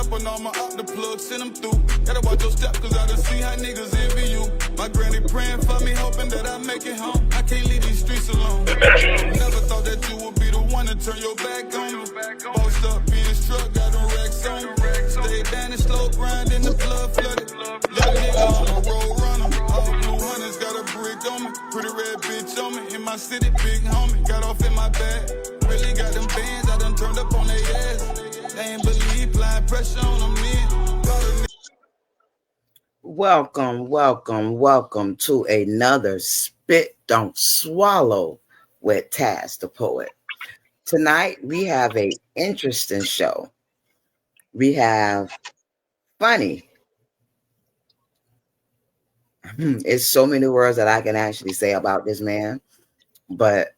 snap on all my out the plug, send them through. Gotta watch your step, cause I done see how niggas envy you. My granny praying for me, hoping that I make it home. I can't leave these streets alone. Never thought that you would be the one to turn your back on me. Bossed up in his truck, got them racks on me. Stay down and slow grind in the blood flooded. Young nigga, I'm a road runner. All blue hunters got a brick on me. Pretty red bitch on me. In my city, big homie. Got off in my bag. Really got them bands, I done turned up on their ass. They ain't believe, applying pressure on them men. Welcome to another Spit Don't Swallow with Taz the Poet. Tonight we have an interesting show. We have funny. It's so many words that I can actually say about this man, but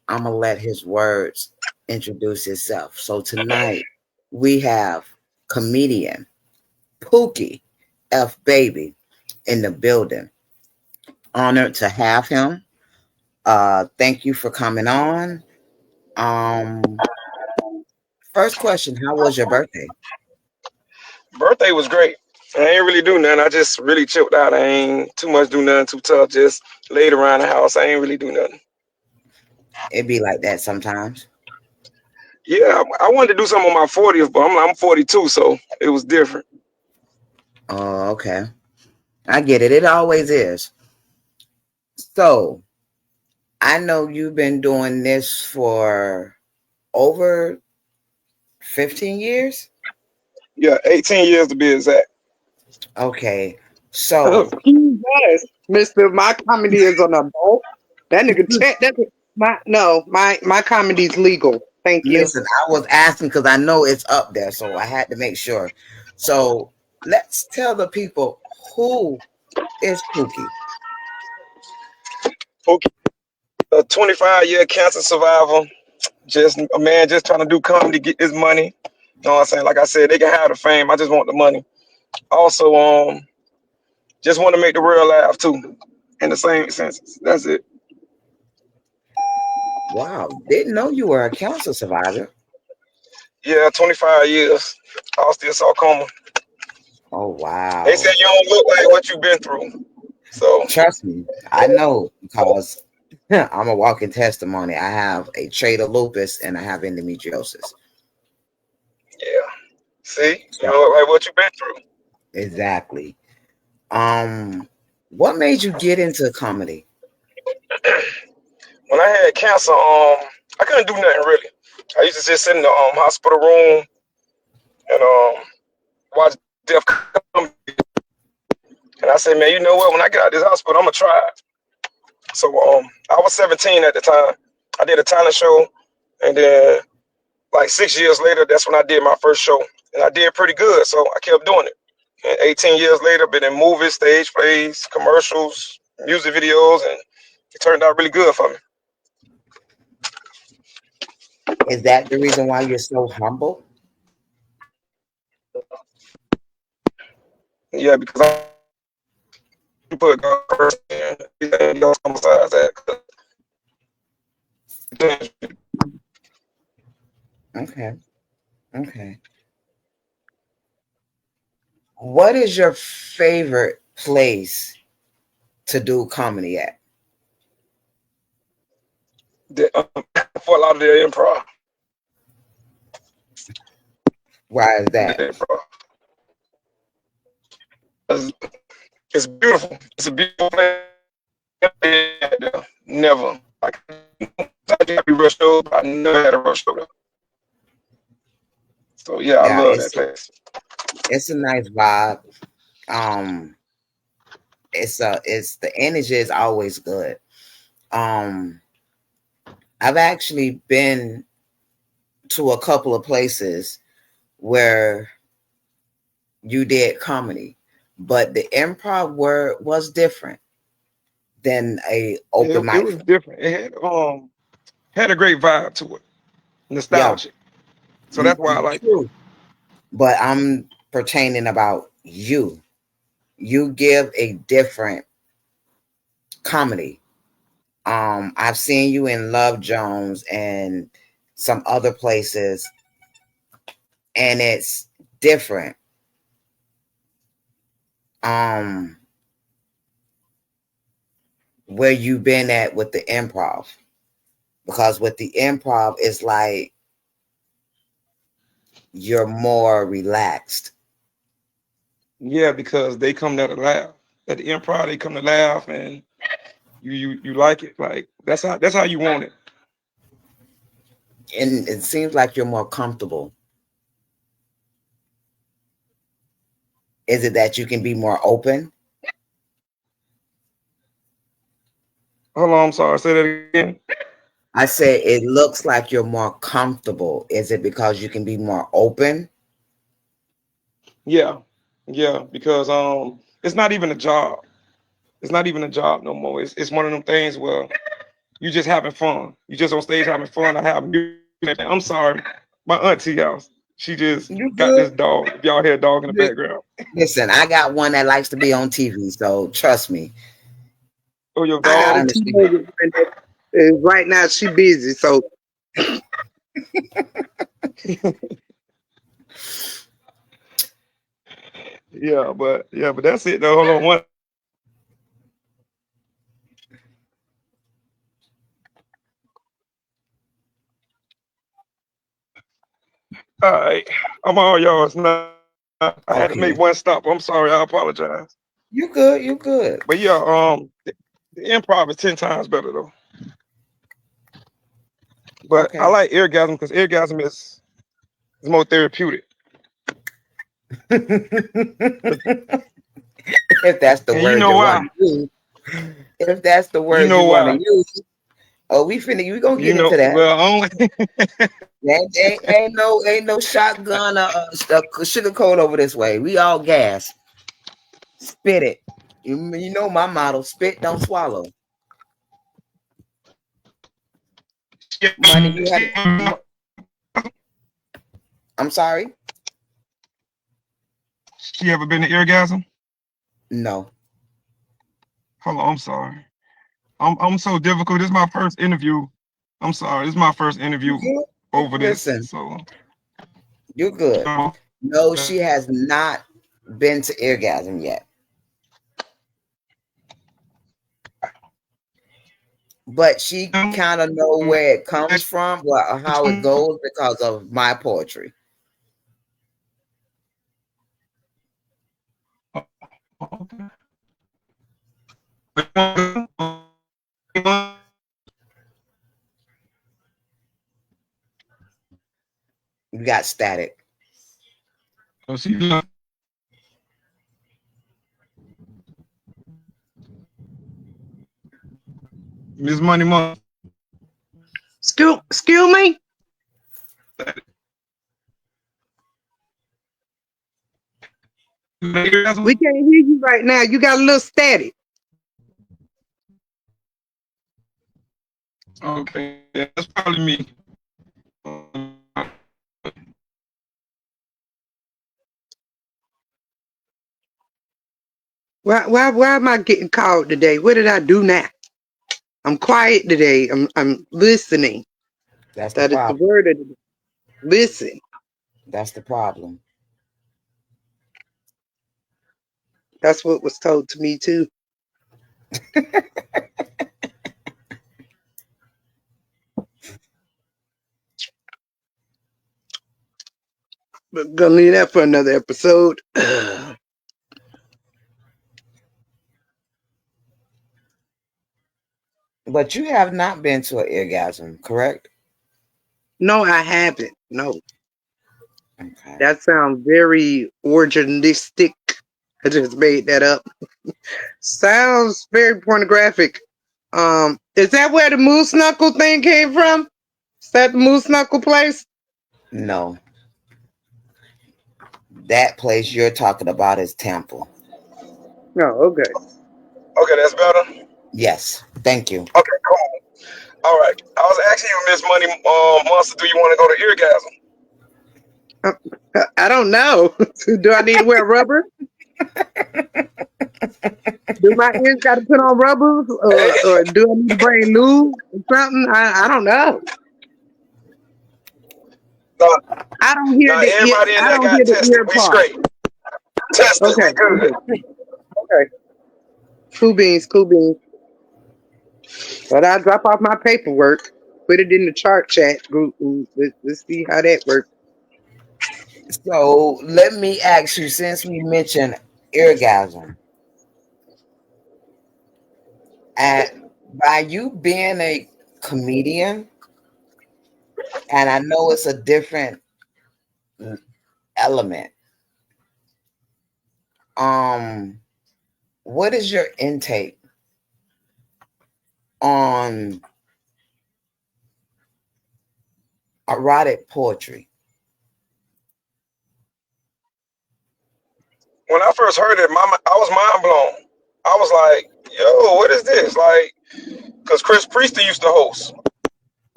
I'm gonna let his words introduce himself. So tonight we have comedian Pookie F Baby in the building. Honored to have him. Thank you for coming on. First question, how was your birthday? Birthday was great. I ain't really do nothing. I just really chilled out. I ain't too much do nothing too tough. Just laid around the house. I ain't really do nothing. It be like that sometimes. Yeah, I wanted to do something on my 40th, but I'm 42, so it was different. Oh, okay. I get it. It always is. So, I know you've been doing this for over 15 years? Yeah, 18 years to be exact. Okay. So, Yes, Mr. My comedy is on a boat. That nigga check that. My comedy's legal. Thank you. listen, I was asking because I know it's up there, so I had to make sure. So, let's tell the people who is Pookie. Okay. A 25-year cancer survivor. Just a man just trying to do comedy, get his money. You know what I'm saying? Like I said, they can have the fame. I just want the money. Also, just want to make the world laugh too. In the same sense. That's it. Wow, didn't know you were a cancer survivor. Yeah, 25 years. Osteosarcoma. Oh, They wow. said you don't look like what you've been through. So, Trust me, I know because I'm a walking testimony. I have a trait of lupus and I have endometriosis. yeah. See? You So, don't look like what you've been through. exactly. What made you get into comedy? When I had cancer, I couldn't do nothing really. I used to just sit in the hospital room and watch death come. And I said, man, you know what? When I get out of this hospital, I'm gonna try it. So I was 17 at the time. I did a talent show, and then like 6 years later, that's when I did my first show, and I did pretty good. So I kept doing it. And 18 years later, been in movies, stage plays, commercials, music videos, and it turned out really good for me. Is that the reason why you're so humble? Yeah, because I put God first, and everything else comes besides that. Okay. Okay. What is your favorite place to do comedy at? For a lot of the improv. Why is The that? improv. It's beautiful. It's a beautiful place. Never. Like, I be rushed over. I never had a rush over. So yeah, I Yeah, love that place. it's a nice vibe. Um, it's the energy is always good. Um, I've actually been to a couple of places where you did comedy, but the improv word was different than a open It mic. was different. It had a great vibe to it. Yeah, Nostalgic. So that's why I like it. true. But I'm pertaining about you. You give a different comedy. I've seen you in Love Jones and some other places, and it's different. um where you been at with the improv, because with the improv it's like you're more relaxed. Yeah, because they come there to laugh. At the improv, they come to laugh, and you like it. Like that's how you want it. And it seems like you're more comfortable. Is it that you can be more open? Hold on, I'm sorry. Say that again. I say it looks like you're more comfortable. Is it because you can be more open? Yeah, yeah. Because it's not even a job. It's not even a job no more. It's one of them things where you just having fun. You just on stage having fun. I have music. I'm sorry, my auntie house. She just You got this good? dog. If y'all hear a dog in the background. Listen, I got one that likes to be on TV, so trust me. Oh, your I got I a dog? understand. teenager and right now she busy, so Yeah, but that's it though. Hold on one. All right, I'm all yours now. I had to make Okay. one stop. I'm sorry. I apologize. You good, you good. But yeah, the improv is 10 times better though. But I Okay. like orgasm because orgasm is more therapeutic. If that's the And you word know you want why? to use. If that's the You word know you want to why? use. Oh, we gonna You get into know, that. well, only Ain't no shotgun or sugar coat over this way. We all gas. Spit it. You know my motto: spit, don't swallow. Money, you had. I'm sorry. she ever been to orgasm? No. Hold on, I'm sorry. I'm so difficult. This is my first interview. I'm sorry. This is my first interview You over this. listen. So You're you good. know, No, she has not been to orgasm yet. But she kind of know where it comes from, or how it goes because of my poetry. You got static. So she Miss Money Money. excuse me. We can't hear you right now. You got a little static. Okay, yeah, that's probably me. Why am I getting called today? What did I do now? I'm quiet today. I'm listening. That's the That is the problem. word of the day. Listen. That's the problem. That's what was told to me too. But gonna leave that for another episode. But you have not been to an orgasm, correct? No, I haven't. No. Okay. That sounds very originalistic. I just made that up. Sounds very pornographic. Is that where the moose knuckle thing came from? Is that the moose knuckle place? No. That place you're talking about is Temple. No, okay. Okay, that's better. Yes. Thank you. Okay, cool. All right. I was asking you, Miss Money Monster, do you want to go to orgasm? I don't know. Do I need to wear rubber? Do my ears got to put on rubbers, or do I need to bring lube or something? I don't know. No, I don't hear no, the ear. everybody in I there don't got hear the tested. ear We part. straight. Tested. Okay, We good. okay. Okay. Cool beans, cool beans. But I'll drop off my paperwork, put it in the chart chat group. And let's see how that works. So let me ask you, since we mentioned orgasm, and by you being a comedian, and I know it's a different element. What is your intake on erotic poetry? When I first heard it, I was mind blown. I was like, "Yo, what is this?" Like, because Chris Priestley used to host.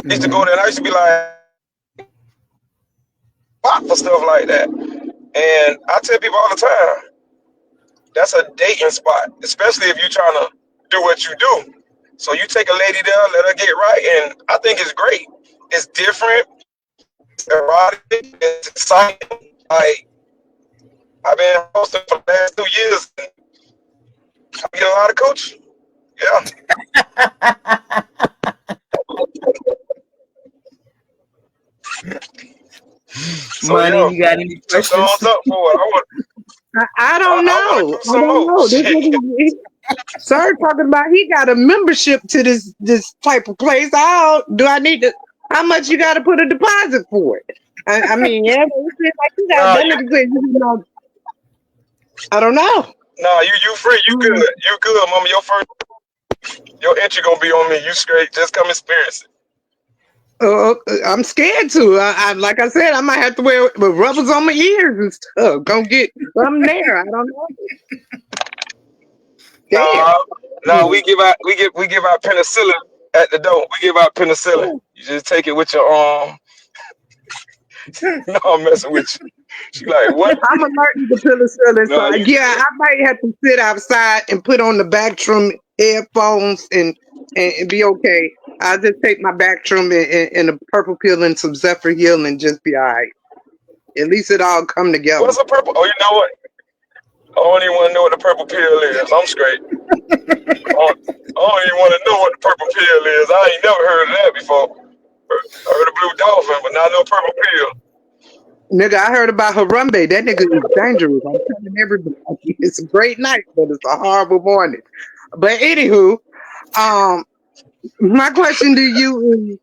I used to go Mm-hmm. there, and I used to be like, "Pop for stuff like that." And I tell people all the time, that's a dating spot, especially if you're trying to do what you do. So you take a lady there, let her get right, and I think it's great. It's different, it's erotic, it's exciting. Like I've been hosting for the last 2 years, and I get a lot of coaching. Yeah. So Money, yeah, you got any two questions? thumbs up for it. I want to I do some don't more. know. This Shit. sir talking about he got a membership to this type of place. Do I need to? How much you got to put a deposit for it? I mean, yeah, but it seems like you got Nah, that nigga said, you know, I don't know. you free. You good. Mm, You good, mama. Your entry gonna be on me. You straight. Just come experience it. I'm scared to. Like I said, I might have to wear rubbers on my ears and stuff. Gonna get something there. I don't know. Scared. Nah, nah. We give out penicillin at the door. We give out penicillin. You just take it with your No, I'm messing with you. She like what? I'm allergic to penicillin, so No, you yeah, good. I might have to sit outside and put on the Bactrim headphones and be okay. I'll just take my Bactrim and a purple pill and some Zephyr Hill and just be all right. At least it all come together. What's a purple? Oh, you know what? I don't even want to know what the purple pill is. I'm straight. I don't even want to know what the purple pill is. I ain't never heard of that before. I heard of blue dolphin, but not no purple pill. Nigga, I heard about Harambe. That nigga is dangerous. I'm telling everybody. It's a great night, but it's a horrible morning. But anywho, um, my question to you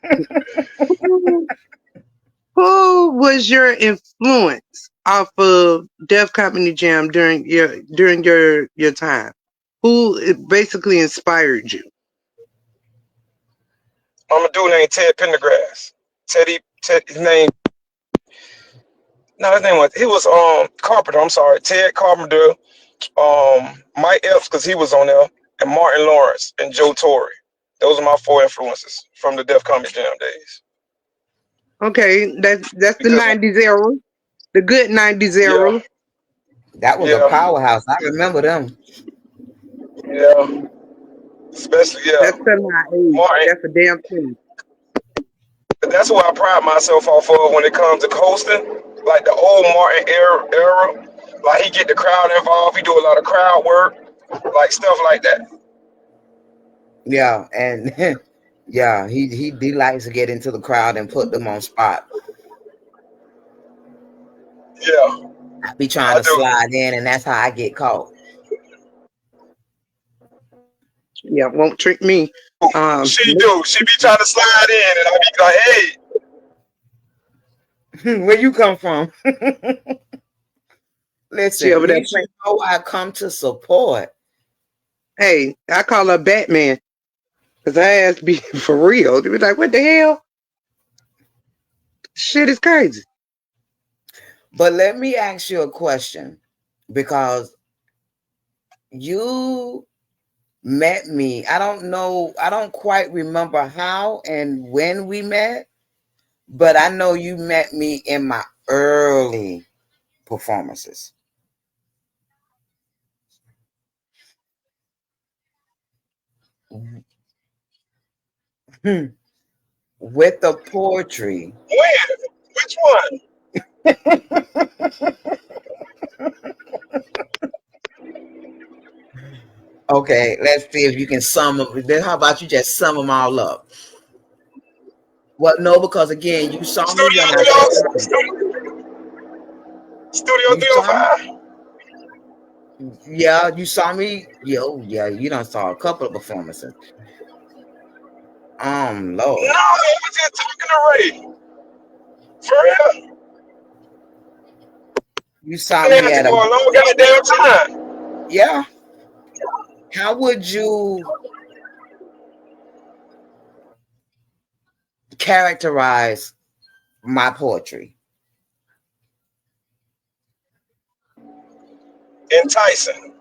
is who was your influence off of Def Comedy Jam during your time? Who basically inspired you? I'm a dude named Ted Pendergrass. Ted, his name. No, his name was. He was Carpenter. I'm sorry, Ted Carpenter. Mike Epps, because he was on there, and Martin Lawrence and Joe Torre. Those are my four influences from the Def Comedy Jam days. Okay, that's the Because '90s era, the good '90s yeah, era. That was a yeah, powerhouse. I remember them. yeah. Especially That's telling my age. Martin. That's a damn thing. That's what I pride myself off of when it comes to hosting. Like the old Martin era. Like he get the crowd involved. He do a lot of crowd work, like stuff like that. Yeah, and yeah, he likes to get into the crowd and put them on spot. Yeah, I be trying I to do. slide in, and that's how I get caught. Yeah, won't trick me. Um, She do. She be trying to slide in, and I be like, hey, Where you come from? she Listen, over there please, you playing. know I come to support. Hey, I call her Batman because her ass be for real. They be like, what the hell? Shit is crazy. But let me ask you a question, because you met me. I don't know. I don't quite remember how and when we met, but I know you met me in my early performances. With the poetry. when? Which one? Okay, let's see if you can sum them. Then how about you just sum them all up? Well, no, because again, you saw me Studio when I 305. started. Studio You saw me, 305. yeah, you saw me. Yo, yeah, you done saw a couple of performances. No, Lord, I was just talking to Ray. For real. you saw Been me at you at for a a long goddamn time. yeah. How would you characterize my poetry? Enticing.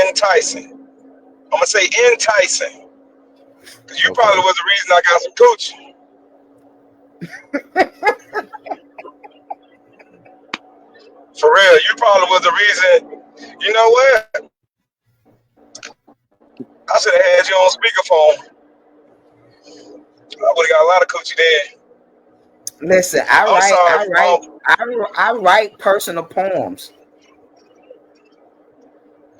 Enticing. I'm gonna say enticing. Cause you probably Okay. was the reason I got some coochie. For real, you probably was the reason. You know what? I should have had you on speakerphone. I would have got a lot of coochie then. Listen, I'm sorry. I write personal poems.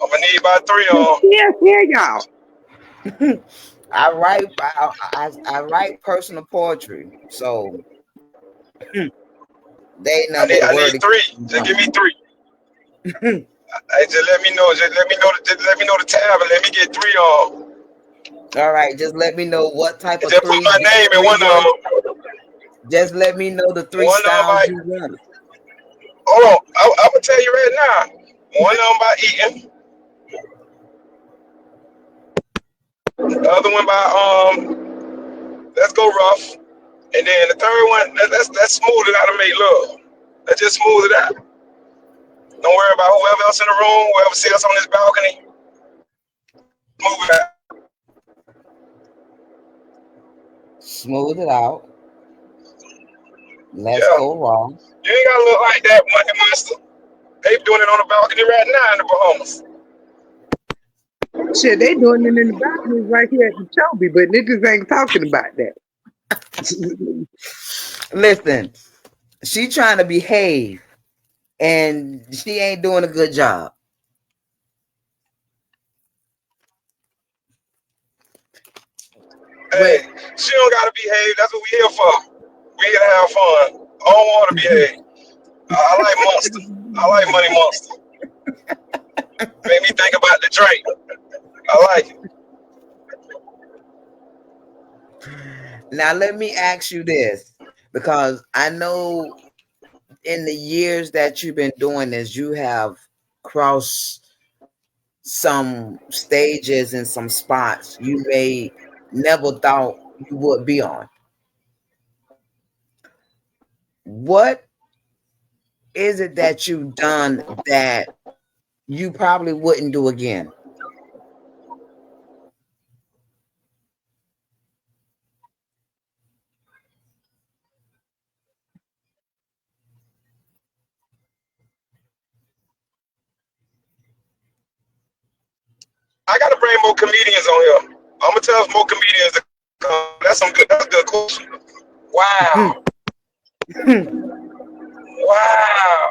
I'm gonna need about three on. Yeah, yeah, y'all. I write personal poetry. So they ain't I nothing but need the I word need to keep three. me Just give me going. three. Hey, just let me know. Just let me know the tab and let me get three on. All right, just let me know what type And of just put three my name in three one words. of them. Just let me know the three One of them styles by. you want. Hold on. I'm gonna tell you right now. One of them by eating. The other one by let's go rough. And then the third one, let's smooth it out and make love. Let's just smooth it out. Don't worry about whoever else in the room, whoever sees us on this balcony. Move it out. Smooth it out. Let's Yeah. go raw. You ain't gotta look like that, Money Monster. They doing it on the balcony right now in the Bahamas. Shit, they doing it in the balconies right here at the Chobe, but niggas ain't talking about that. Listen, she trying to behave and she ain't doing a good job. Hey, But she don't gotta behave. That's what we here for. We here to have fun. I don't want to behave. I like Monster. I like Money Monster. Made me think about the drink. I like it. now let me ask you this, because I know in the years that you've been doing this, you have crossed some stages and some spots you may never thought you would be on. What is it that you've done that you probably wouldn't do again? I gotta bring more comedians on here. I'm gonna tell more comedians to come. That's a good question. Wow. Wow.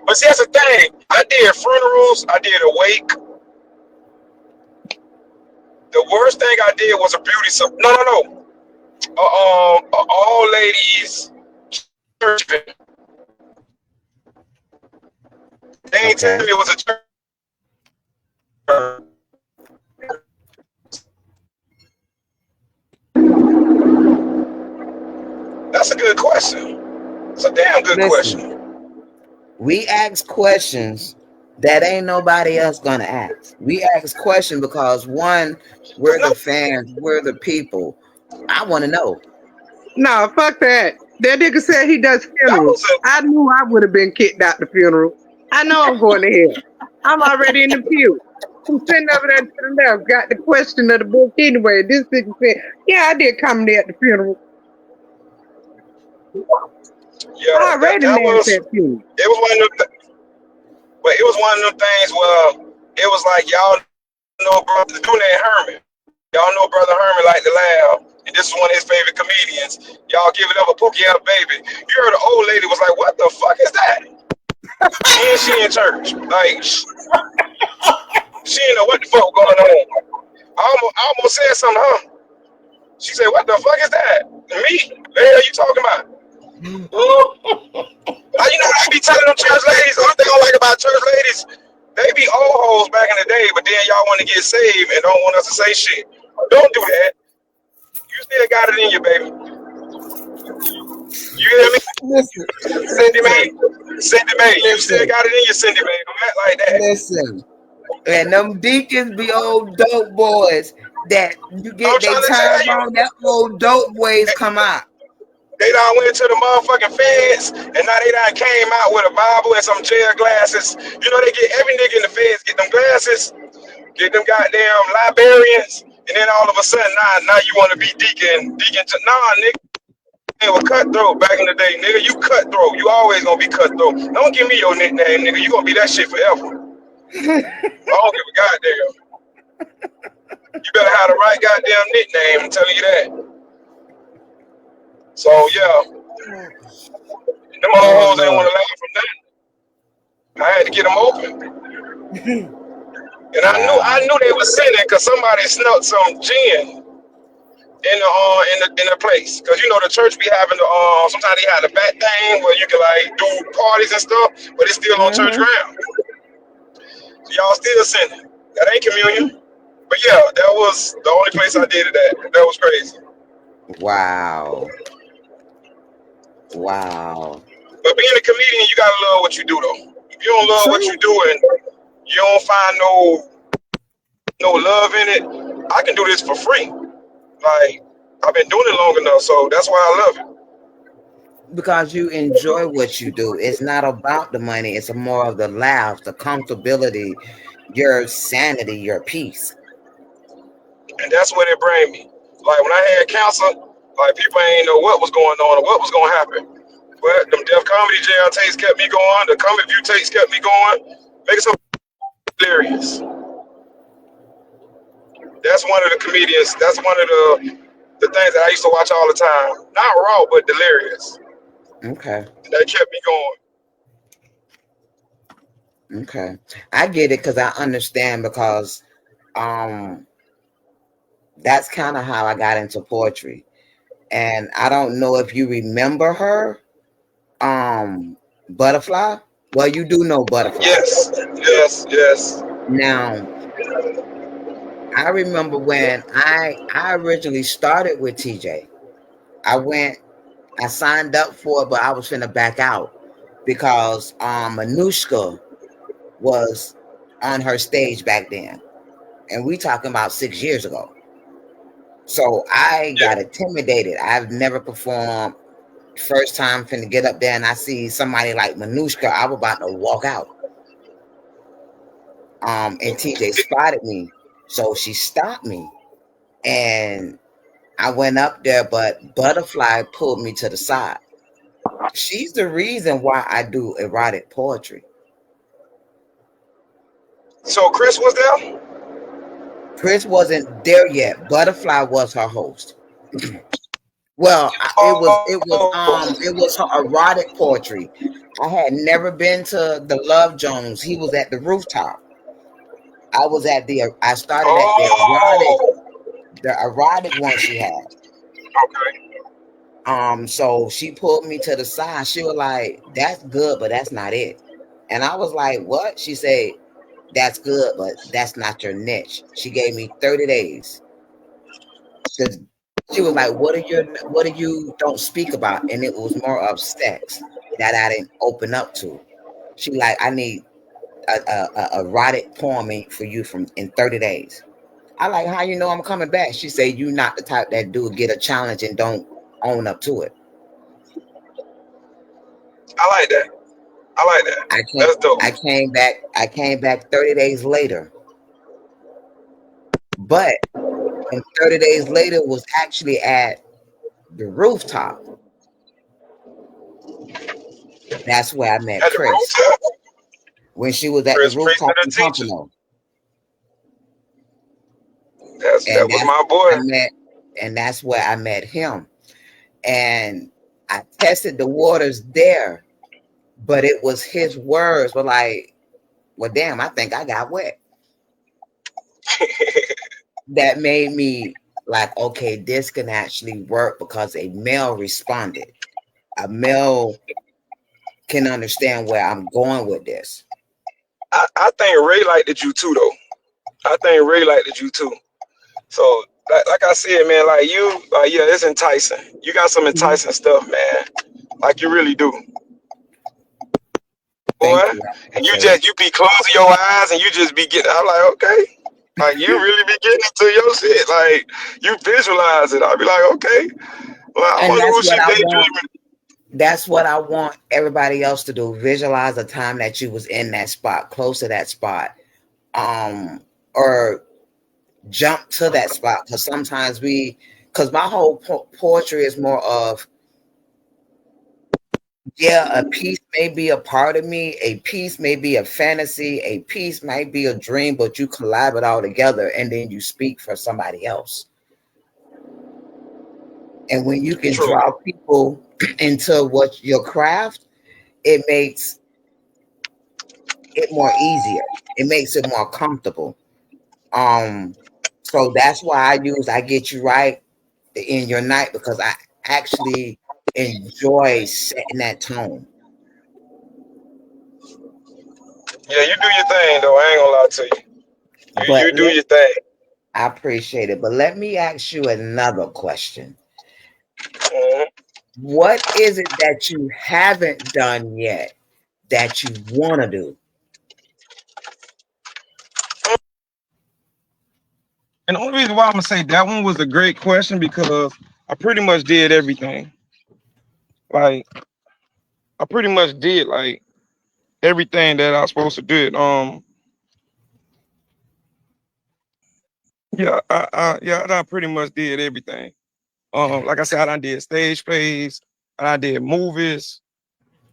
But see, that's the thing. I did funerals. I did a wake. The worst thing I did was a beauty. No. All ladies church event. They ain't tell Okay. me it was a church. That's a good question. It's a damn good Listen, question. we ask questions that ain't nobody else gonna ask. We ask questions because one, Cause we're no, the fans, we're the people. I want to know. No, fuck that. That nigga said he does that funerals. was a I knew I would have been kicked out the funeral. I know I'm going to hell. I'm already in the pew. I'm sitting over there to the left, got the question of the book anyway. This nigga said, yeah, I did comedy at the funeral. yeah. I That already that laughed was at funerals. it was one of them. But it was one of them things where it was like y'all know brother the dude named Herman. Y'all know brother Herman like to laugh. And this is one of his favorite comedians. Y'all give it up a Pookie had a baby. You heard the old lady was like, what the fuck is that? she in church. Like she didn't know what the fuck going on. I almost said something, huh? She said, "What the fuck is that?" Me? The hell you talking about? You know what I be telling them church ladies? One thing I like about church ladies, they be old hoes back in the day, but then y'all want to get saved and don't want us to say shit. Don't do that. You still got it in you, baby. You hear me? Listen, Cindy Mae. Cindy Mae. You still listen, got it in you, Cindy Mae. Don't act like that. listen. And them deacons be old dope boys that you I'm get their trying to tell time you, wrong, that old dope boys come out. they done went to the motherfucking feds, and now they done came out with a Bible and some jail glasses. You know, they get every nigga in the feds get them glasses, get them goddamn librarians, and then all of a sudden, now you want to be deacon. Nah, nigga. They were cutthroat back in the day, nigga. You cutthroat. You always gonna be cutthroat. Don't give me your nickname, nigga. You gonna be that shit forever. I don't give a goddamn. You better have the right goddamn nickname. I'm telling you that. So yeah, them old Oh hoes ain't want Lord. to laugh from that. I had to get them open, and I Wow. knew they was sinning because somebody snuck some gin in the place. Cause you know the church be having the sometimes they have the back thing where you can like do parties and stuff, but it's still on church Mm-hmm. ground. So y'all still sinning. That ain't communion. But yeah, that was the only place I did it at. That was crazy. Wow. Wow. But being a comedian, you gotta love what you do though. If you don't love what you True. do and you don't find no love in it, I can do this for free. Like I've been doing it long enough, so that's why I love it. Because you enjoy what you do. It's not about the money. It's more of the laughs, the comfortability, your sanity, your peace. And that's what it bring me. Like when I had cancer, like people ain't know what was going on or what was gonna happen. But them Def Comedy jail takes kept me going. The Comedy View takes kept me going. Making some hilarious. That's one of the comedians. That's one of the things that I used to watch all the time. Not raw, but delirious. Okay. That kept me going. Okay. I get it because I understand because um that's kind of how I got into poetry. And I don't know if you remember her, Butterfly. Well, you do know Butterfly. Yes, yes, yes. Now, I remember when I originally started with TJ. I signed up for it, but I was finna back out because Manushka was on her stage back then. And we talking about 6 years ago. So I Yeah. got intimidated. I've never performed. First time finna get up there and I see somebody like Manushka, I was about to walk out. And TJ spotted me. So she stopped me. And I went up there, but Butterfly pulled me to the side. She's the reason why I do erotic poetry. So Chris was there? Chris wasn't there yet. Butterfly was her host. Well, it was her erotic poetry. I had never been to the Love Jones. He was at the rooftop. I started at Oh, the erotic one she had. okay. So she pulled me to the side. She was like, "That's good, but that's not it." And I was like, "What?" She said, "That's good, but that's not your niche." She gave me 30 days. Because she was like, what do you don't speak about? And it was more of sex that I didn't open up to. She like, I need a erotic poem for you from in 30 days. I like, how you know I'm coming back? She said, you not the type that do get a challenge and don't own up to it. I like that. I like that. I can't That's dope. I came back 30 days later. But and 30 days later was actually at the rooftop. That's where I met At the Chris. rooftop, When she was at the Chris Priest rooftop and in the teacher. Pompano. That And was that's my I boy. met and that's where I met him. And I tested the waters there but it was his words were like, well, damn, I think I got wet. That made me like, okay, this can actually work because a male responded. A male can understand where I'm going with this. I think Ray liked you too, though. I think Ray liked you too. So, like I said, man, like you, yeah, it's enticing. You got some Mhm. enticing stuff, man. Like you really do, boy. Thank you. I And you appreciate it. just you be closing your eyes and you just be getting. I'm like, okay, like you really be getting into your shit. Like you visualize it. I'll be like, okay, well, I And wonder that's who what she I want. daydreaming. That's what I want everybody else to do. Visualize a time that you was in that spot, close to that spot, or jump to that spot. Because sometimes because my whole poetry is more of, yeah, a piece may be a part of me, a piece may be a fantasy, a piece might be a dream, but you collab it all together and then you speak for somebody else. And when you can True. draw people into what your craft, it makes it more easier. It makes it more comfortable. Um, so that's why I get you right in your night, because I actually enjoy setting that tone. Yeah, you do your thing though. I ain't gonna lie to you. You But do your thing. I appreciate it. But let me ask you another question. Mhm. What is it that you haven't done yet that you want to do? And the only reason why I'm gonna say that one was a great question because I pretty much did everything. Like I pretty much did like everything that I was supposed to do. Yeah, I pretty much did everything. Like I said, I done did stage plays, I did movies.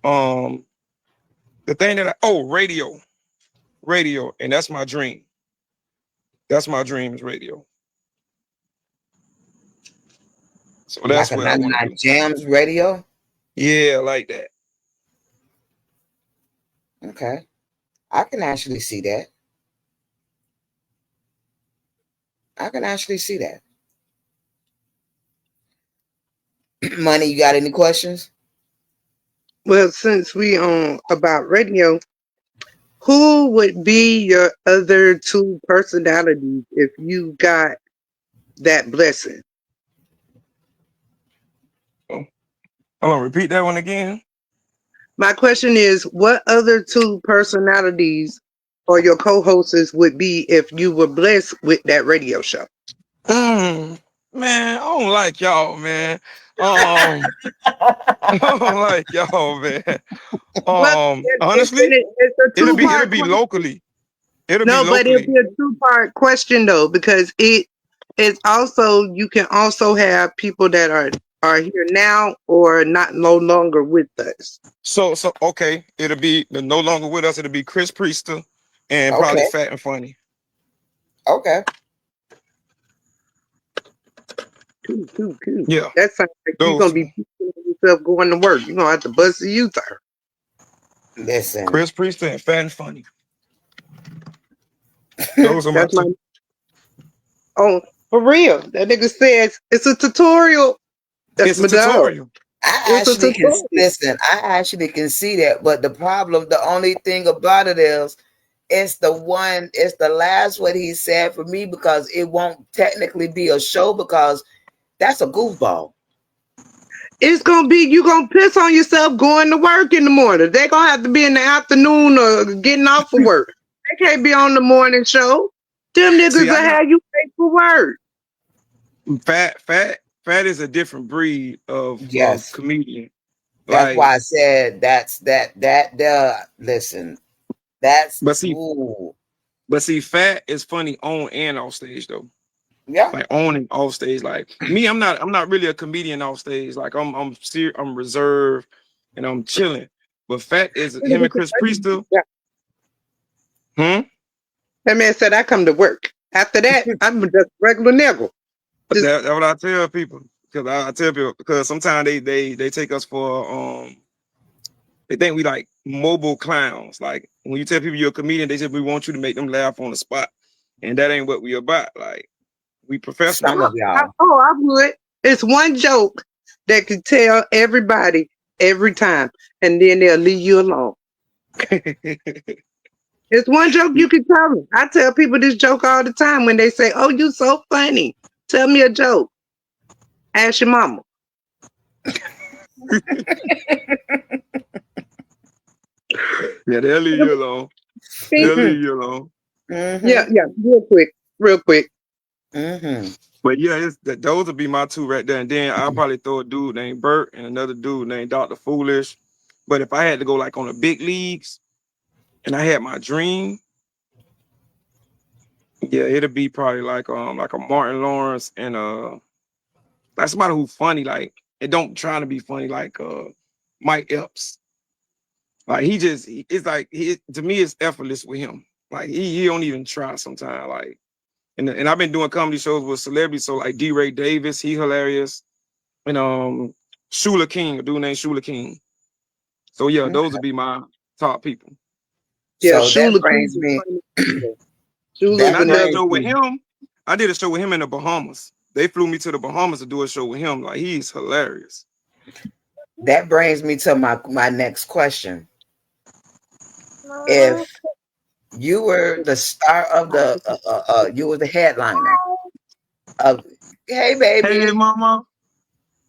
Um, the thing that radio, and that's my dream. That's my dream is radio. So Like that's a what I want to 99 do. Jams radio? Yeah, like that. Okay. I can actually see that. I can actually see that. Money, you got any questions? Well, since we on about radio, who would be your other two personalities if you got that blessing? Oh, I'm gonna repeat that one again. My question is, what other two personalities or your co-hosts would be if you were blessed with that radio show? Man, I don't like y'all, man. I don't like y'all, man. Well, Honestly, it's a it'll two-part be question. locally. It'll be No, but it'll be locally. a two-part question though, because it is also you can also have people that are here now or not no longer with us. So okay, it'll be the no longer with us. It'll be Chris Priester and probably Okay. Fat and Funny. Okay. Cool. Yeah, That sounds like you're those gonna be two. pushing yourself going to work. You're gonna have to bust a U-turn. Listen, Chris Priester and Fat and Funny. Those are my That's my two. oh for real. That nigga says it's a tutorial. That's It's a my dog. tutorial. I It's a actually can tutorial. listen. I actually can see that, but the only thing about it is, it's the last what he said for me, because it won't technically be a show because that's a goofball. It's gonna be you gonna piss on yourself going to work in the morning. They gonna have to be in the afternoon or getting off of work. They can't be on the morning show. Them niggas See, will I got have you late for work. fat is a different breed of Yes, comedian. that's why Like, I said listen. That's but see, ooh, fat is funny on and off stage though. yeah. Like on and off stage. Like me, I'm not really a comedian off stage. Like I'm reserved and I'm chilling. But fat is him and Chris Priester. Yeah. Hmm. That man said I come to work. After that, I'm just a regular nigga. But Just that's what I tell people. Because I tell people because sometimes they take us for They think we like mobile clowns. Like when you tell people you're a comedian, they say we want you to make them laugh on the spot, and that ain't what we about. Like we professional. Some of y'all. I would. It's one joke that could tell everybody every time, and then they'll leave you alone. It's one joke you can tell me. I tell people this joke all the time when they say, "Oh, you so funny. Tell me a joke." Ask your mama. Yeah, they'll leave you alone. They'll leave you alone. Mm-hmm. Yeah, real quick. Mm-hmm. But yeah, those would be my two right there. And then I'll probably throw a dude named Bert and another dude named Dr. Foolish. But if I had to go like on the big leagues and I had my dream, yeah, it'd be probably like a Martin Lawrence and like somebody who's funny, like it don't try to be funny like Mike Epps. Like it's like to me it's effortless with him. Like he don't even try sometimes. Like and I've been doing comedy shows with celebrities, so like D. Ray Davis, he hilarious. And Shula King, a dude named Shula King. So yeah, those would be my top people. Yeah, So that Shula brings King is me. funny. Shula And That I did a brings show with me. him. I did a show with him in the Bahamas. They flew me to the Bahamas to do a show with him. Like he's hilarious. That brings me to my next question. If you were the star of the, you were the headliner of, hey Hey, baby, mama.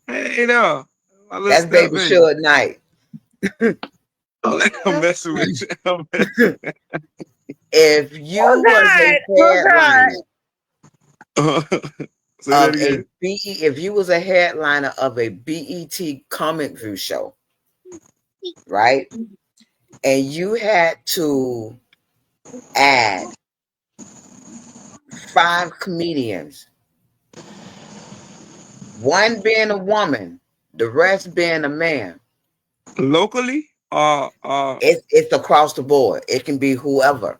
Hey there. My little that's step baby baby. Suge Knight. I'm messing with you. I'm messing. If you was a headliner Say that of again. if you was a headliner of a BET comic view show, right? And you had to add 5 comedians, one being a woman, the rest being a man. Locally? It's across the board. It can be whoever.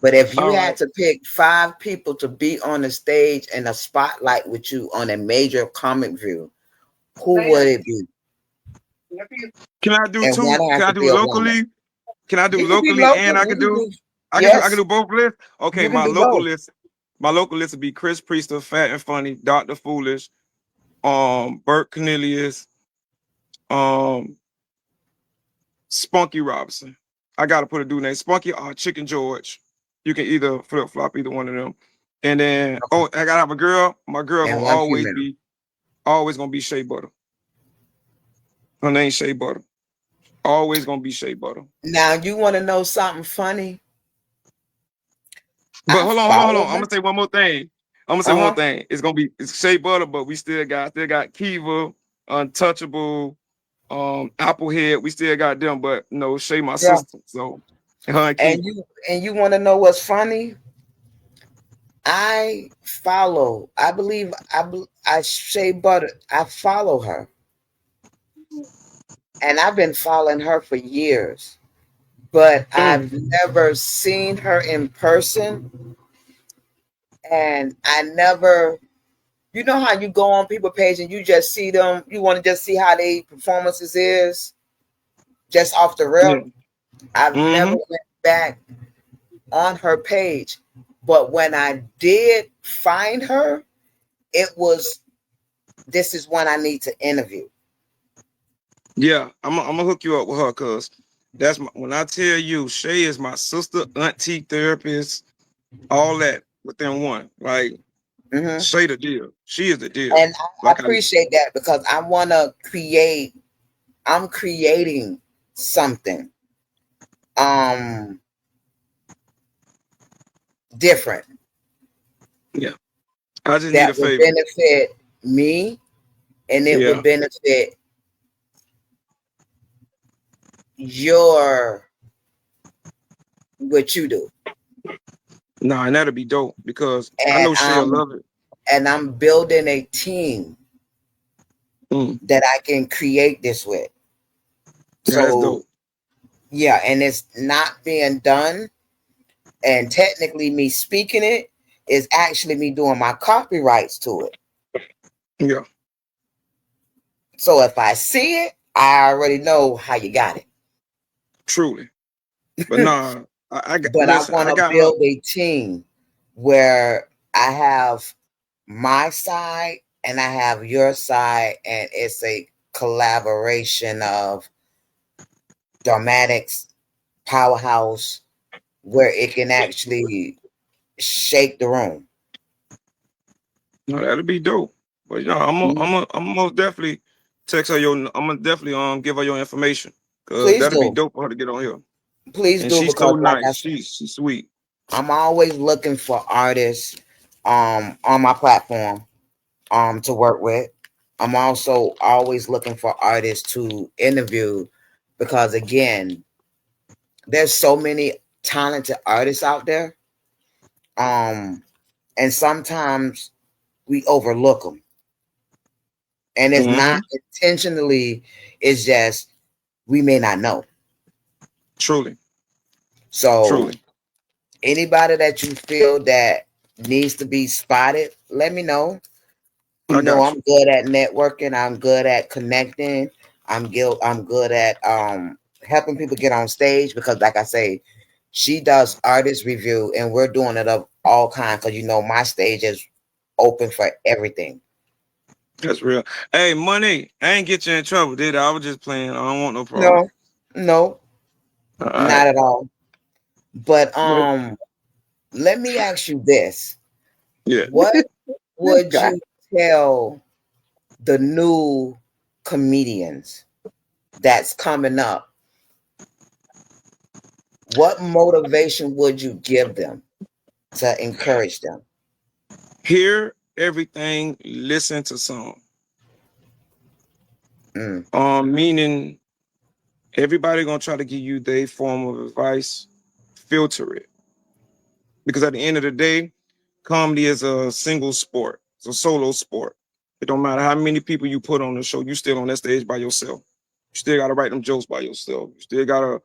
But if you All had right. to pick 5 people to be on the stage in a spotlight with you on a major comic view, who would it be? Can I do And two? one has Can I to do be a woman. locally? Can I do You can be locally and local. I You can can do do I can yes. do both lists? Okay, You can do both. my local list would be Chris Priester, Fat and Funny, Dr. Foolish, Burt Cornelius, um, Spunky Robinson. I gotta put a dude named Spunky or Chicken George. You can either flip flop either one of them. And then I gotta have a girl. My girl And gonna one female. always gonna be Shea Butter. Her name's Shea Butter. Always gonna be Shea Butter. Now you want to know something funny? But I hold on. follow I'm her. gonna say one more thing. It's Shea Butter, but we still got Kiva, Untouchable, Applehead. We still got them, but no, Shea my Yeah. sister. So her and And Kiva. you want to know what's funny? I follow. I believe I Shea Butter. I follow her, and I've been following her for years. But I've never seen her in person, and I never. You know how you go on people page and you just see them. You want to just see how they performances is just off the Yeah. rip. I've never Mm-hmm. went back on her page, but when I did find her, it was this is one I need to interview. Yeah, I'm gonna hook you up with her, cause when I tell you Shay is my sister, auntie, therapist, all that within one. Like Mm-hmm. Shay the deal. She is the deal. And I Like appreciate that because I want to create. I'm creating something different yeah. I just need that a would favor. benefit me and it would Yeah. benefit your what you do. Nah, and that'll be dope because I And know Shay'll love it. I'm building a team that I can create this with. Yeah, that's So dope. yeah, and it's not being done. And technically me speaking it is actually me doing my copyrights to it. Yeah. So if I see it, I already know how you got it. Truly. But nah, I got But I listen, want I to got her. build a team where I have my side and I have your side, and it's a collaboration of dramatics, powerhouse, where it can actually shake the room. No, that'd be dope. But Mhm. I'm most definitely text her your. I'm gonna definitely give her your information because Please that'd be do. dope for her to get on here. Please And do, she's so because like I nice. said, She's sweet. I'm always looking for artists on my platform to work with. I'm also always looking for artists to interview because again, there's so many talented artists out there. Um and sometimes we overlook them. And it's not Mm-hmm. intentionally, it's just we may not know. Truly, So truly. anybody that you feel that needs to be spotted, let me know. You I know, got I'm you. good at networking. I'm good at connecting. I'm good at helping people get on stage because, like I say, she does artist review, and we're doing it of all kinds. Because you know, my stage is open for everything. That's real. Hey, money. I ain't get you in trouble, did I? I was just playing. I don't want no problem. No, no, All right. not at all. But But let me ask you this: yeah. what This would guy. you tell the new comedians that's coming up? What motivation would you give them to encourage them? Hear everything. Listen to some. Mm, Meaning everybody gonna try to give you their form of advice. Filter it because at the end of the day, comedy is a single sport. It's a solo sport. It don't matter how many people you put on the show. You still on that stage by yourself. You still gotta write them jokes by yourself. You still gotta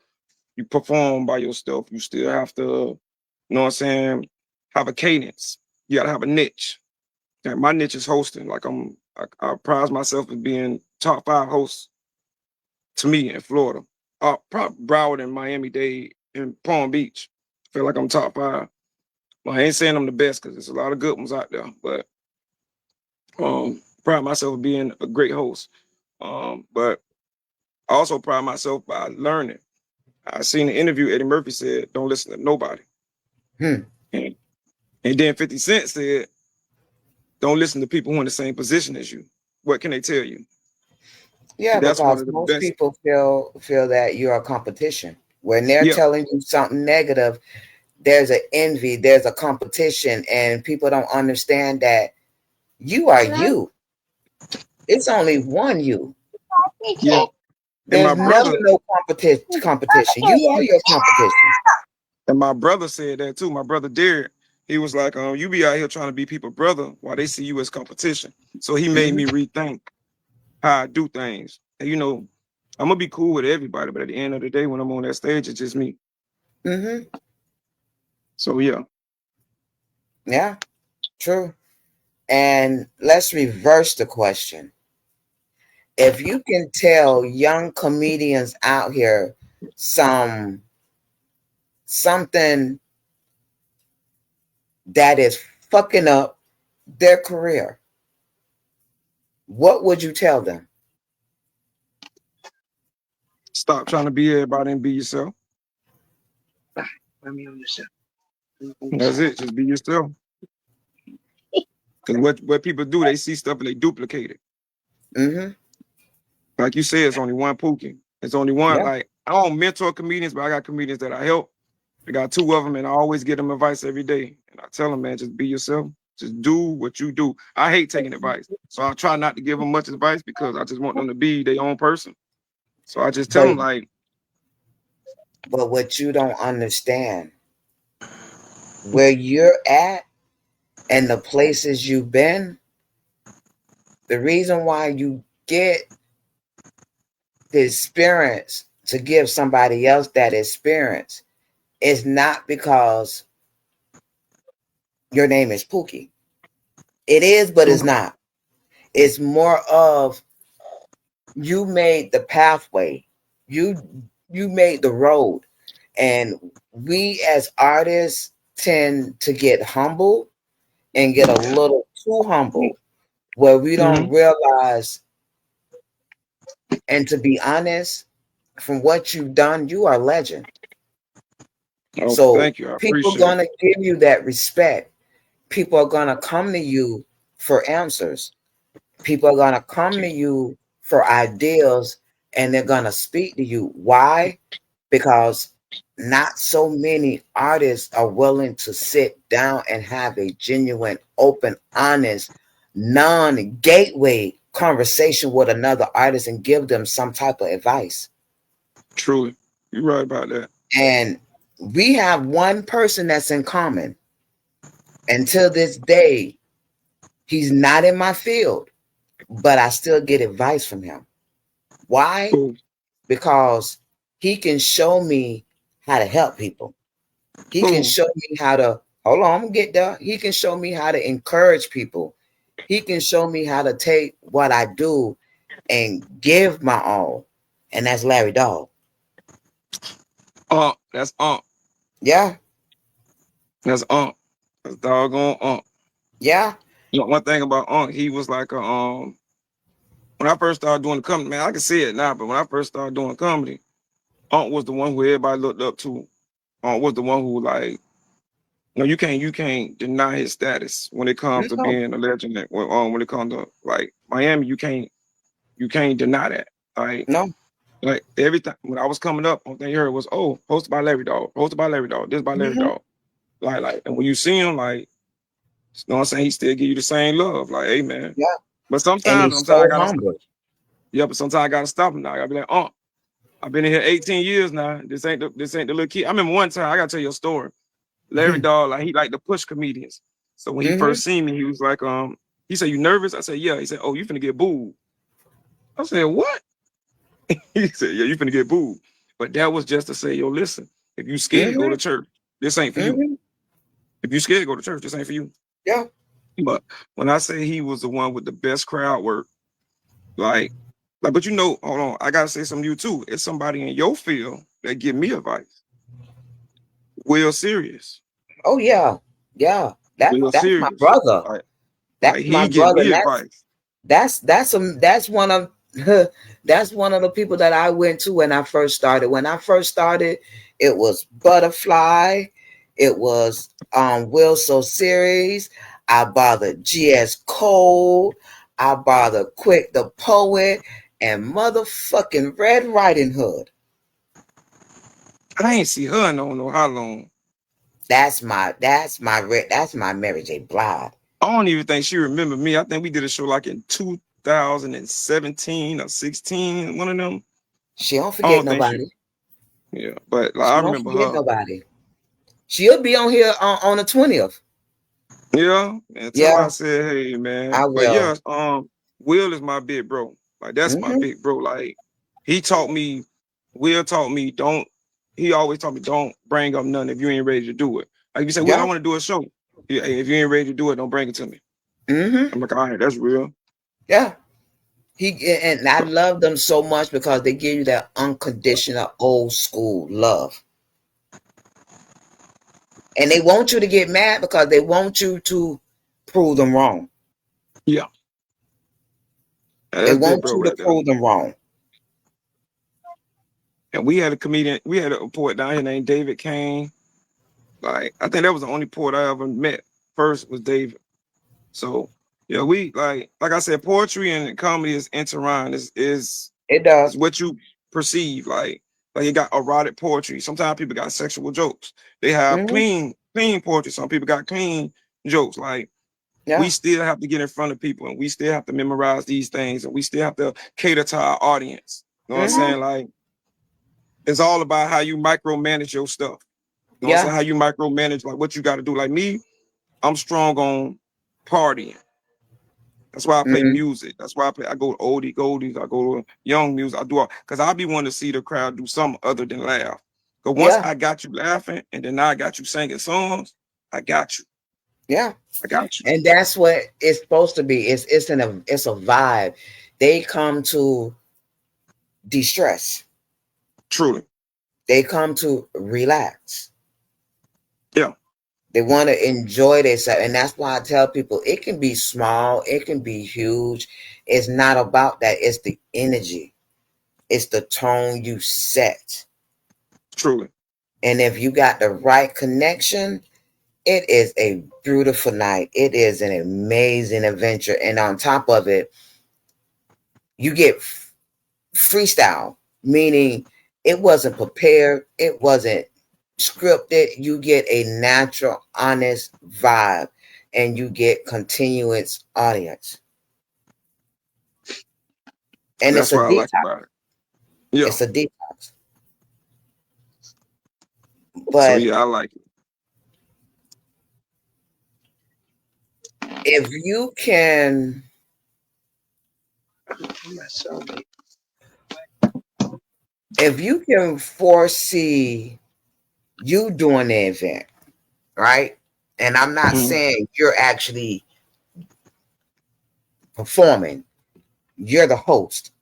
you perform by yourself. You still have to, you know what I'm saying, have a cadence. You gotta have a niche. Like my niche is hosting. Like I prize myself as being top 5 hosts to me in Florida. Probably Broward and Miami Dade and Palm Beach. I feel like I'm top 5. Well, I ain't saying I'm the best because there's a lot of good ones out there, but pride myself being a great host. But I also pride myself by learning. I seen an interview Eddie Murphy said, "Don't listen to nobody," hmm. and, and then 50 Cent said, "Don't listen to people who are in the same position as you. What can they tell you?" Yeah, And that's one because of the most best. people feel that you're a competition. When they're Yeah, telling you something negative, there's an envy, there's a competition, and people don't understand that you are you. It's only one you. yeah. And There's never no competition. You are your competition. my brother said that too. My brother Derek, he was like, "You be out here trying to be people brother while they see you as competition." So he made me Hmm. rethink how I do things. And I'm gonna be cool with everybody, but at the end of the day, when I'm on that stage, it's just me. Hmm. So yeah, Yeah, true. And let's reverse the question. If you can tell young comedians out here something that is fucking up their career, what would you tell them? stop trying to be everybody and be yourself. Let me on yourself. That's it. Just be yourself. Because what people do, they see stuff and they duplicate it. Hmm. Like you said, it's only one Pookie. It's only one. Yeah. Like I don't mentor comedians, but I got comedians that I help. I got 2 of them, and I always give them advice every day. And I tell them, man, just be yourself. Just do what you do. I hate taking advice, so I try not to give them much advice because I just want them to be their own person. So I just tell But them like, what you don't understand, where you're at and the places you've been, the reason why you get the experience to give somebody else that experience is not because your name is Pookie. It is, but it's not. It's more of you made the pathway. You you made the road. And we as artists tend to get humble and get a little too humble where we don't Mm-hmm. realize, and to be honest, from what you've done, you are a legend. Oh, So thank you. I people appreciate it. gonna give you that respect. People are gonna come to you for answers. People are gonna come to you for ideas, and they're gonna speak to you. Why? Because not so many artists are willing to sit down and have a genuine, open, honest, non-gateway conversation with another artist and give them some type of advice. Truly, you're right about that. And we have one person that's in common. Until this day, he's not in my field, but I still get advice from him. Why? Cool. Because he can show me how to help people. He can Cool. show me how to, hold on, I'm gonna get there. He can show me how to encourage people. He can show me how to take what I do and give my all. And that's Larry Dog. That's Unc. Yeah, That's Unc. That's doggone Unc. yeah. You know, one thing about Unc, he was like a when I first started doing the comedy, man, I can see it now, but when I first started doing comedy, Unc was the one who everybody looked up to. Unc was the one who like, no, you can't deny his status when it comes to No, being a legend. When it comes to like Miami, you can't deny that. no. Like every time when I was coming up, one thing you heard was, "Oh, hosted by Larry Dog, hosted by Larry Dog, this by Larry Hmm. Dog." And when you see him, like, you know what I'm saying, he still give you the same love. Like, hey man. Yeah. But And sometimes, he's sometimes I so gotta, humble. yeah, but sometimes I gotta stop him now. I gotta be like, I've been in here 18 years now. This ain't the little kid. I remember one time, I gotta tell you a story. Larry Hmm. Dog, like he liked to push comedians. So when he Hmm. first seen me, he was like, he said, "You nervous?" I said, "Yeah." He said, "Oh, you finna get booed." I said, "What?" He said, "Yeah, you finna get booed." But that was just to say, yo, listen, if you scared, go Hmm. to church. This ain't for you. Hmm. If you scared, go to church. This ain't for you. Yeah. But when I say he was the one with the best crowd work, like, but hold on, I gotta say something to you too. It's somebody in your field that give me advice. Well, serious, Oh yeah. Yeah. well, That's my serious. brother. Like That's my he give brother. And me advice. that's one of that's one of the people that I went to when I first started. When I first started, it was Butterfly, it was Will So Series, I bothered GS Cole, I bothered Quick the Poet, and motherfucking Red Riding Hood. I ain't see her in no how long. That's my Mary J. Blige. I don't even think she remember me. I think we did a show like in 2017 or 16. One of them. She don't I forget don't think she. nobody. Yeah, but like She I don't remember forget her. nobody. She'll be on here on the 20th. Yeah, and tell her I Yeah, said, hey man. I But will. yeah, Will is my big bro. Like that's my Hmm. big bro. Like he taught me, Will taught me, don't he always taught me don't bring up nothing if you ain't ready to do it. Like you say, Will, I Yeah. want to do a show. Yeah, hey, if you ain't ready to do it, don't bring it to me. Hmm. I'm like, all right, that's real. Yeah. And I love them so much because they give you that unconditional old school love. And they want you to get mad because they want you to prove them wrong. Yeah, They that's big want bro you to right there. prove them wrong. And we had a comedian, we had a poet down here named David Kane. Like I think that was the only poet I ever met. First was David. So yeah, we like I said, poetry and comedy is intertwined. It Is does. what you perceive. Like you got erotic poetry. Sometimes people got sexual jokes. They have Hmm. clean poetry. Some people got clean jokes. Like we Yeah. still have to get in front of people and we still have to memorize these things and we still have to cater to our audience. You know what I'm Hmm. saying? Like it's all about how you micromanage your stuff. You know what I'm saying? Yeah. How you micromanage like what you got to do. Like me, I'm strong on partying. That's why I play Hmm. music. That's why I go to oldie goldies. I go to young music. I do all because I be wanting to see the crowd do something other than laugh. But once Yeah. I got you laughing and then I got you singing songs, I got you. Yeah. I got you. And that's what it's supposed to be. It's a vibe. They come to de-stress. Truly. They come to relax. Yeah. They want to enjoy themselves. And that's why I tell people it can be small, it can be huge. It's not about that. It's the energy. It's the tone you set. Truly. And if you got the right connection, it is a beautiful night. It is an amazing adventure. And on top of it, you get freestyle, meaning it wasn't prepared, it wasn't scripted. You get a natural, honest vibe, and you get continuous audience. And That's it's a what I like detox. about it. Yeah. It's a detox. So But yeah, I like it. if you can, foresee you doing the event, right? And I'm not saying you're actually performing, you're the host.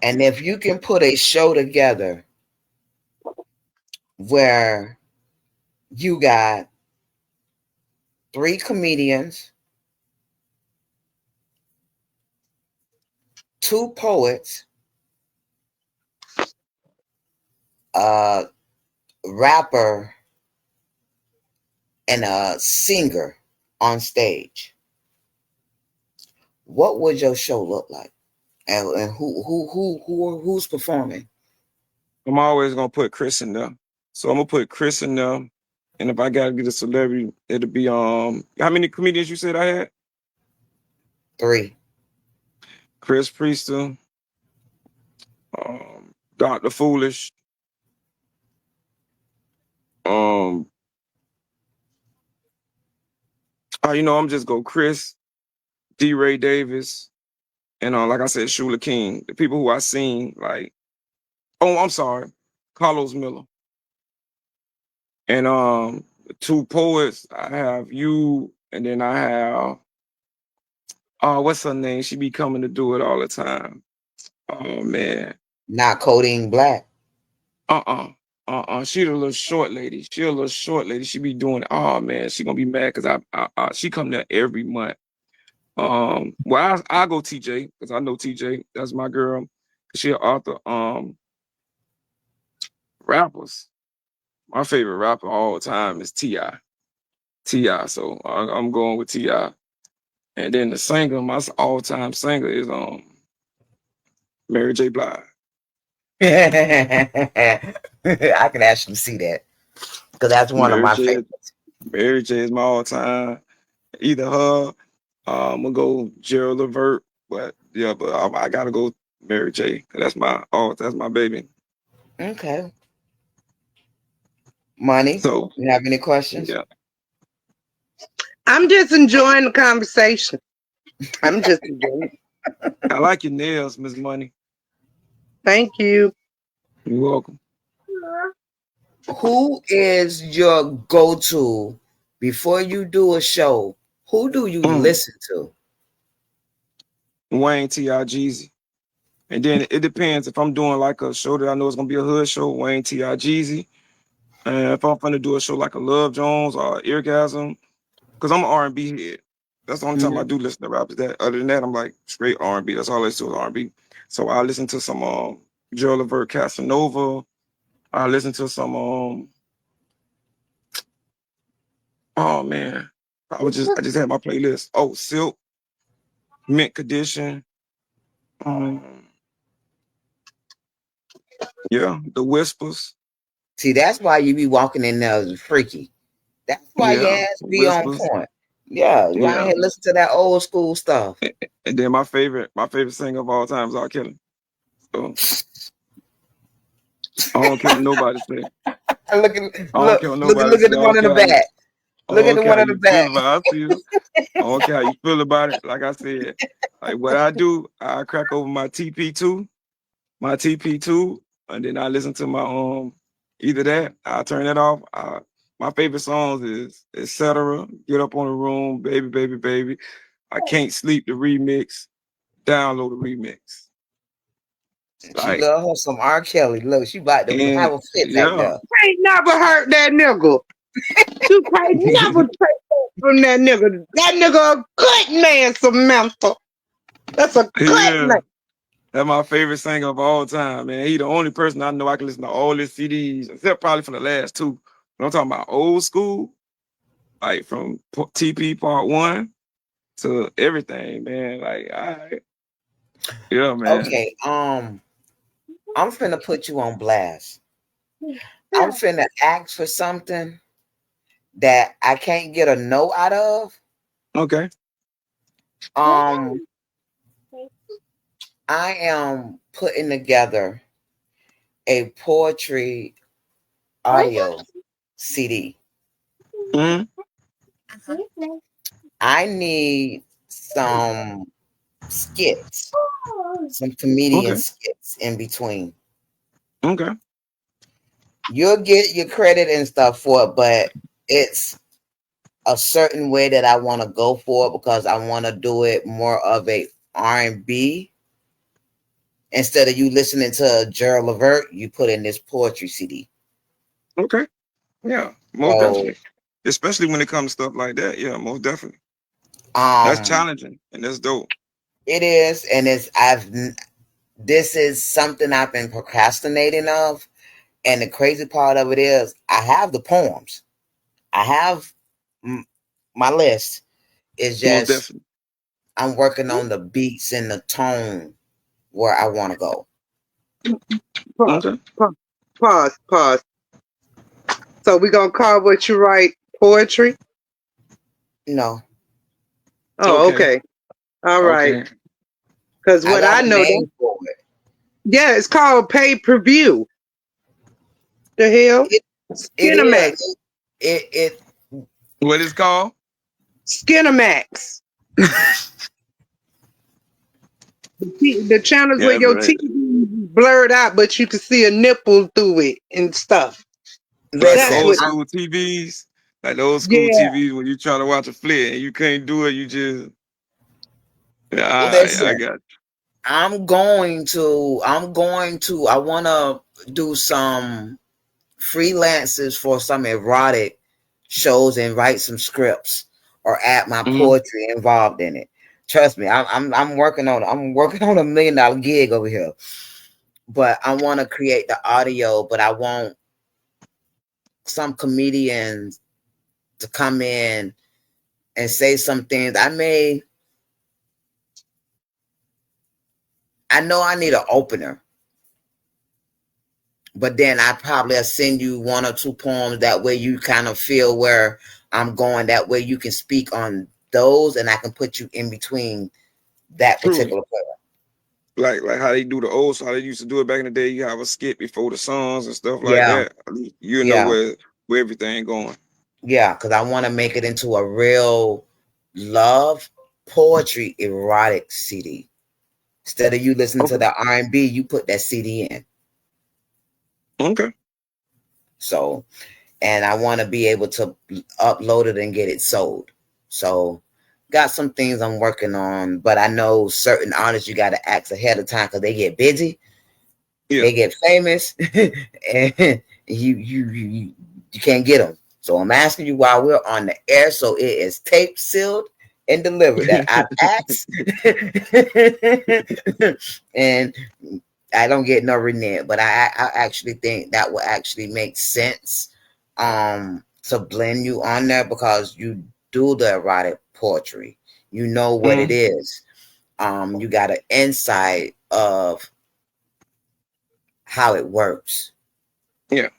And if you can put a show together where you got 3 comedians, 2 poets, a rapper, and a singer on stage, what would your show look like? And who's performing? I'm always gonna put Chris in there. So I'm gonna put Chris in there. And if I gotta get a celebrity, it'll be how many comedians you said I had? 3. Chris Priester, Dr. Foolish, I'm just go Chris, D. Ray Davis, and like I said, Shula King. The people who I seen, like, I'm sorry, Carlos Miller. And 2 poets, I have you, and then I have what's her name? She be coming to do it all the time. Oh man. Not Codeine Black. She a little short lady. She a little short lady. She be doing it. Oh man, she gonna be mad because she come there every month. Well, I go TJ because I know TJ. That's my girl. She an author. Rappers. My favorite rapper all the time is T.I. T.I. So I'm going with T.I. And then the singer, my all-time singer is Mary J. Blige. I can actually see that because that's one of Mary my J. favorites. Mary J. is my all-time. Either her, I'm gonna go Gerald Levert, but yeah, but I gotta go Mary J. That's my baby. Okay. Money, So you have any questions? yeah, I'm just enjoying the conversation. I'm just enjoying it. I like your nails, Miss Money. Thank you. You're welcome. Who is your go-to before you do a show? Who do you listen to? Wayne T.I. Jeezy. And then it depends if I'm doing like a show that I know is gonna be a hood show, Wayne T.I. Jeezy. And if I'm gonna do a show like a Love Jones or Eargasm, because I'm an R&B head. That's the only time I do listen to rap. Is that other than that, I'm like straight R&B. That's all I listen to is R&B. So I listen to some Joe Levert Casanova. I listen to some oh man. I just had my playlist. Oh, Silk, Mint Condition. Yeah, The Whispers. See, that's why you be walking in there freaky. That's why your Yeah, ass be on Whispers. point. Yeah, go Yeah. ahead, listen to that old school stuff. And then my favorite singer of all time is R. Kelly. So I don't care what nobody say. Look Look at the one in the back. Look at the one in the back. I feel. I don't care how you feel about it. Like I said, like what I do, I crack over my TP2, and then I listen to my either that, I turn it off. My favorite songs is Etc. Get Up on the Room, Baby, Baby, Baby. I Can't Sleep, the remix. download a remix. She Like, love her some R. Kelly. Look, she about to and have a fit back yeah, there. I ain't never heard that nigga. You can't never take that from that nigga. That nigga a good man, Samantha. That's a good yeah. man. That's my favorite singer of all time, man. He the only person I know I can listen to all his CDs, except probably from the last two. But I'm talking about old school, like from TP Part 1 to everything, man. Like, all right. Yeah, man. Okay, I'm finna put you on blast. I'm finna ask for something that I can't get a no out of. Okay. Um, I am putting together a poetry audio CD. Mm-hmm. I need some skits, some comedian Okay. skits in between. Okay. You'll get your credit and stuff for it, but it's a certain way that I want to go for it because I want to do it more of a R&B. Instead of you listening to Gerald Levert, you put in this poetry CD. Okay. Yeah, most So definitely. Especially when it comes to stuff like that. Yeah, most definitely. That's um challenging and that's dope. it is, and this is something I've been procrastinating of. And the crazy part of it is I have the poems. I have my list. It's Most just definitely. I'm working on the beats and the tone where I want to go. Pause, Okay. pause, pause, pause. So we gonna call what you write poetry? No, Oh, Okay. okay. All right. Okay. Because I what got I a know that name for it. yeah, it's called pay per view. The hell? It it Skinamax. is. It What is called? Skinamax. The channels where Yeah, your right. TV blurred out, but you can see a nipple through it and stuff. Like the listen. That's old what. school TVs. Like the old school Yeah. TVs when you try to watch a flick and you can't do it, you just yeah, I Listen. got I want to do some freelances for some erotic shows and write some scripts or add my you. poetry involved in it. Trust me, I'm working on a $1 million gig over here. But I want to create the audio, but I want some comedians to come in and say some things. I know I need an opener, but then I probably will send you one or two poems. That way you kind of feel where I'm going. That way you can speak on those, and I can put you in between that True. particular poem. Like how they do the old, so how they used to do it back in the day. You have a skit before the songs and stuff like Yeah, that. At least you know yeah, where everything going. yeah. Because I want to make it into a real love poetry erotic CD. Instead of you listening to Okay. the R&B, you put that CD in. Okay. So, and I want to be able to upload it and get it sold. So, got some things I'm working on, but I know certain artists you got to ask ahead of time because they get busy, Yeah. they get famous, and you can't get them. So I'm asking you while we're on the air, so it is taped, sealed, and delivered that I've asked, and I don't get no renege, but I actually think that will actually make sense to blend you on there because you do the erotic poetry. You know what it Mhm. is. You got an insight of how it works. Yeah.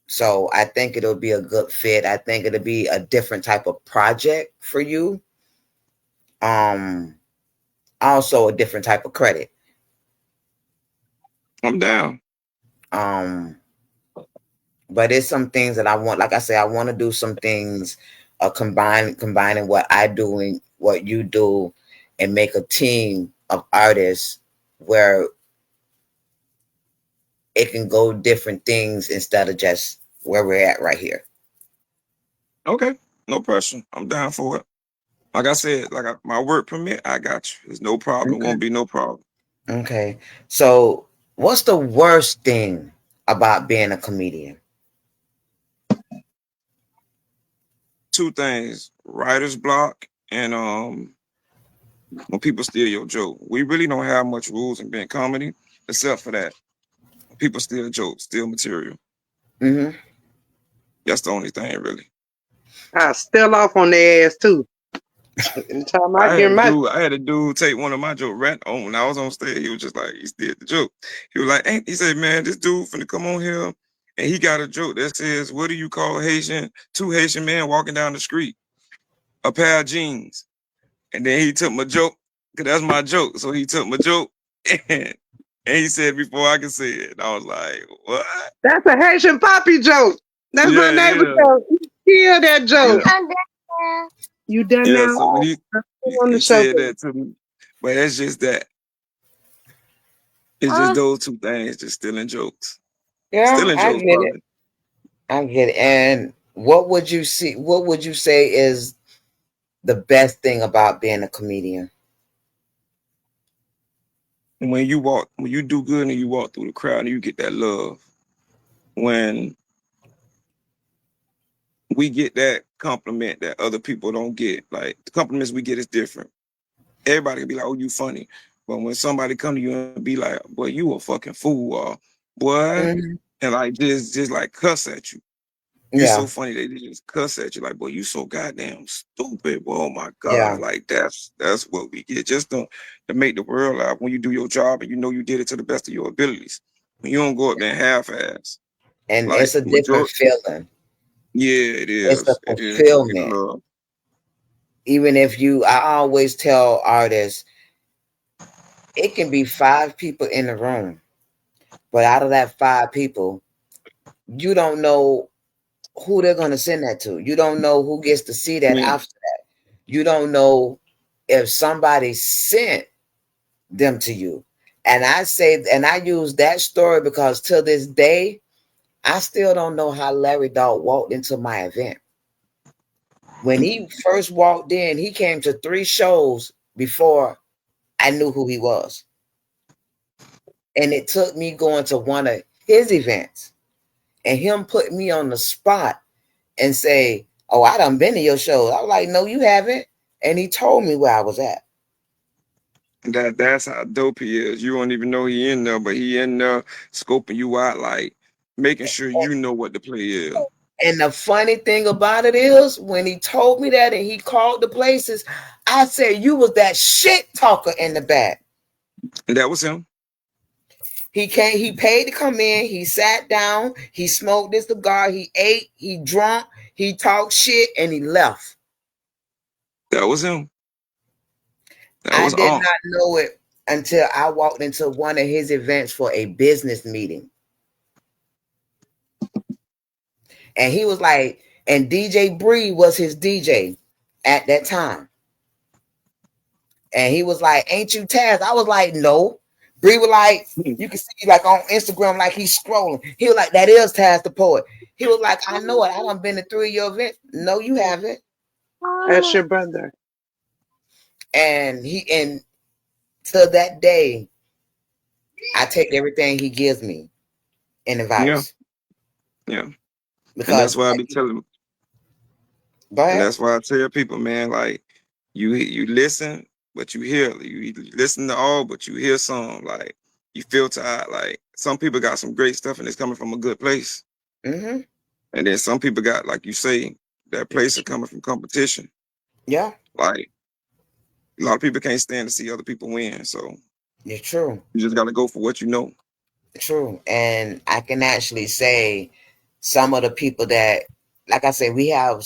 So I think it'll be a good fit. I think it'll be a different type of project for you. Um, Also a different type of credit. I'm down. Um, but it's some things that I want. Like I say, I want to do some things, combining what I do and what you do, and make a team of artists where it can go different things instead of just where we're at right here. Okay. No pressure. I'm down for it. Like I said, my work permit, I got you. There's no problem. It Okay. won't be no problem. Okay. So, what's the worst thing about being a comedian? Two things: writer's block and when people steal your joke. We really don't have much rules in being comedy, except for that. People steal jokes, steal material. Mm-hmm. That's the only thing, really. I still off on their ass too. Anytime I hear my I had a dude take one of my jokes right on when I was on stage. He was just like, he did the joke. He was like, he said, man, this dude finna come on here and he got a joke that says, what do you call two Haitian men walking down the street? A pair of jeans. And then he took my joke, because that's my joke. So he took my joke and, and he said before I could say it. I was like, what? that's a Haitian poppy joke. That's my Yeah, it neighbor is. joke. Kill that joke. Yeah. You done Yeah. now? So when On the he show. said that to me, but that's just that. It's just those two things, just stealing jokes. Yeah, Stealing I jokes, get it. probably. I get it. And what would you see? What would you say is the best thing about being a comedian? When you do good and you walk through the crowd and you get that love. When we get that compliment that other people don't get, like the compliments we get is different. Everybody can be like, "Oh, you funny," but when somebody come to you and be like, "Boy, you a fucking fool," or "Boy," Mm-hmm. and like just like cuss at you. You so Yeah, funny they just cuss at you like, boy, you so goddamn stupid. Boy, oh my yeah, God. Like that's what we get. Just to make the world out when you do your job and you know you did it to the best of your abilities. When you don't go up there and half ass. and Like it's a different majority, feeling. yeah, it It's the is. It is. You get the fulfillment. love. Even if I always tell artists, it can be 5 people in the room, but out of that 5 people, you don't know who they're going to send that to. You don't know who gets to see that Yeah. after that. You don't know if somebody sent them to you. And I use that story because to this day, I still don't know how Larry Dog walked into my event. When he first walked in, he came to 3 shows before I knew who he was. And it took me going to one of his events and him put me on the spot and say, "Oh, I done been to your show." I was like, "No, you haven't." And he told me where I was at. That's how dope he is. You don't even know he in there, but he in there scoping you out, like making sure you know what the play is. And the funny thing about it is, when he told me that and he called the places, I said, "You was that shit talker in the back." And that was him. He paid to come in, he sat down, he smoked his cigar, he ate, he drunk, he talked shit, and he left. That was him. That I was did all. not know it until I walked into one of his events for a business meeting. And he was like, and DJ Bree was his DJ at that time. And he was like, "Ain't you Taz?" I was like, "No." Bree was like, you can see like on Instagram, like he's scrolling. He was like, "That is Taz the poet." He was like, "I know it. I done been to 3 of your events." No, you haven't. That's your brother. And to that day, I take everything he gives me in Yeah, advice. yeah. And that's Because why I be telling go And ahead. that's why I tell people, man, like you listen, but you hear. You listen to all, but you hear some. Like you filter out. Like some people got some great stuff, and it's coming from a good place. Mm-hmm. And then some people got, like you say, that place is coming from competition. Yeah, Like a lot of people can't stand to see other people win. So it's true. you just got to go for what you know. True. And I can actually say some of the people that, like I say, we have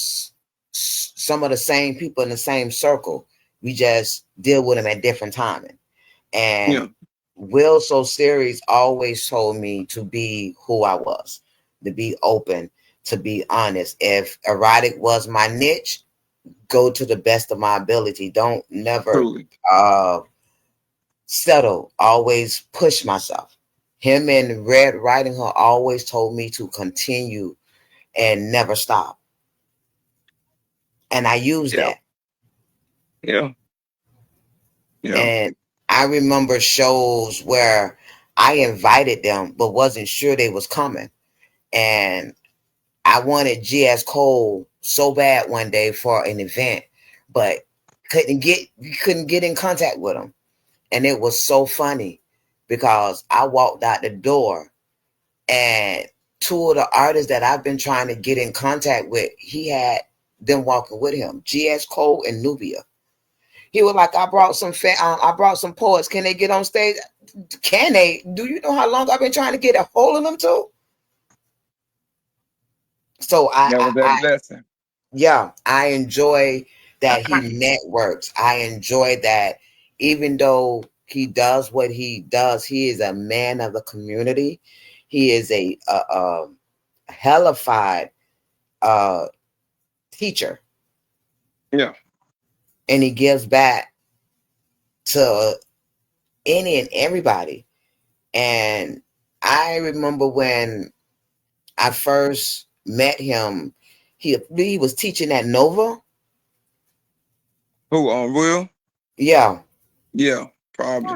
some of the same people in the same circle. We just deal with them at different timing. Yeah, And Will So Series always told me to be who I was, to be open, to be honest. If erotic was my niche, go to the best of my ability. Don't never truly. uh settle, always push myself. Him and Red Riding Hood always told me to continue and never stop. And I use Yeah, that. Yeah. Yeah. And I remember shows where I invited them but wasn't sure they was coming. And I wanted GS Cole so bad one day for an event, but couldn't get in contact with him. And it was so funny because I walked out the door and two of the artists that I've been trying to get in contact with, he had them walking with him, GS Cole and Nubia. He was like, I brought some poets. Can they get on stage? Can they? Do you know how long I've been trying to get a hold of them too? So That was that blessing. yeah, I enjoy that he networks. I enjoy that even though he does what he does, he is a man of the community. He is a hellified uh, teacher, Yeah. and he gives back to any and everybody. And I remember when I first met him, he was teaching at Nova. Who on Will? Yeah. Yeah, probably.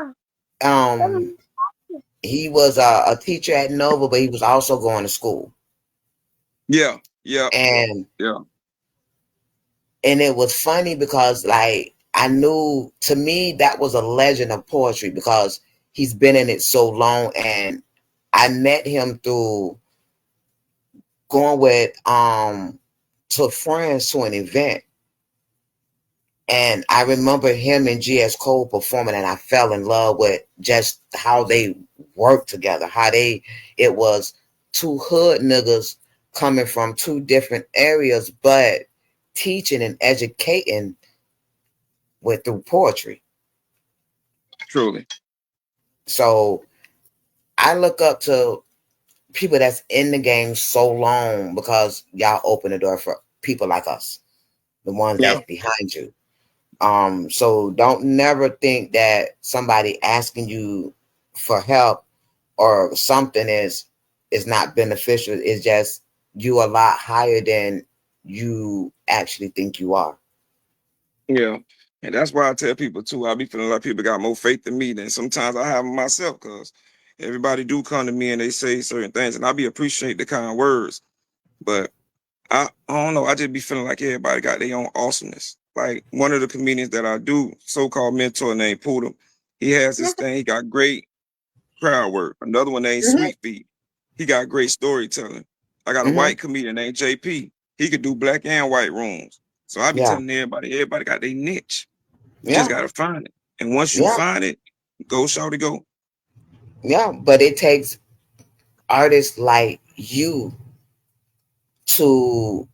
Um, he was a teacher at Nova, but he was also going to school. Yeah. Yeah. And Yeah. it was funny because like I knew to me that was a legend of poetry because he's been in it so long. And I met him through going with to friends to an event. And I remember him and GS Cole performing, and I fell in love with just how they worked together. It was two hood niggas coming from two different areas, but teaching and educating with through poetry. Truly. So I look up to people that's in the game so long because y'all open the door for people like us, the ones Yeah. that's behind you. So don't never think that somebody asking you for help or something is not beneficial. It's just you a lot higher than you actually think you are. Yeah. And that's why I tell people too, I be feeling like people got more faith than me than sometimes I have in myself, because everybody do come to me and they say certain things and I be appreciate the kind words. But I don't know, I just be feeling like everybody got their own awesomeness. Like one of the comedians that I do, so-called mentor named Poodle, he has this thing, he got great crowd work. Another one named Mhm. Sweet Feet. He got great storytelling. I got a Mhm. white comedian named JP. He could do black and white rooms. So I be Yeah. telling everybody got their niche. You just Yeah. gotta find it. And once you Yeah. find it, go shawty go. Yeah. But it takes artists like you to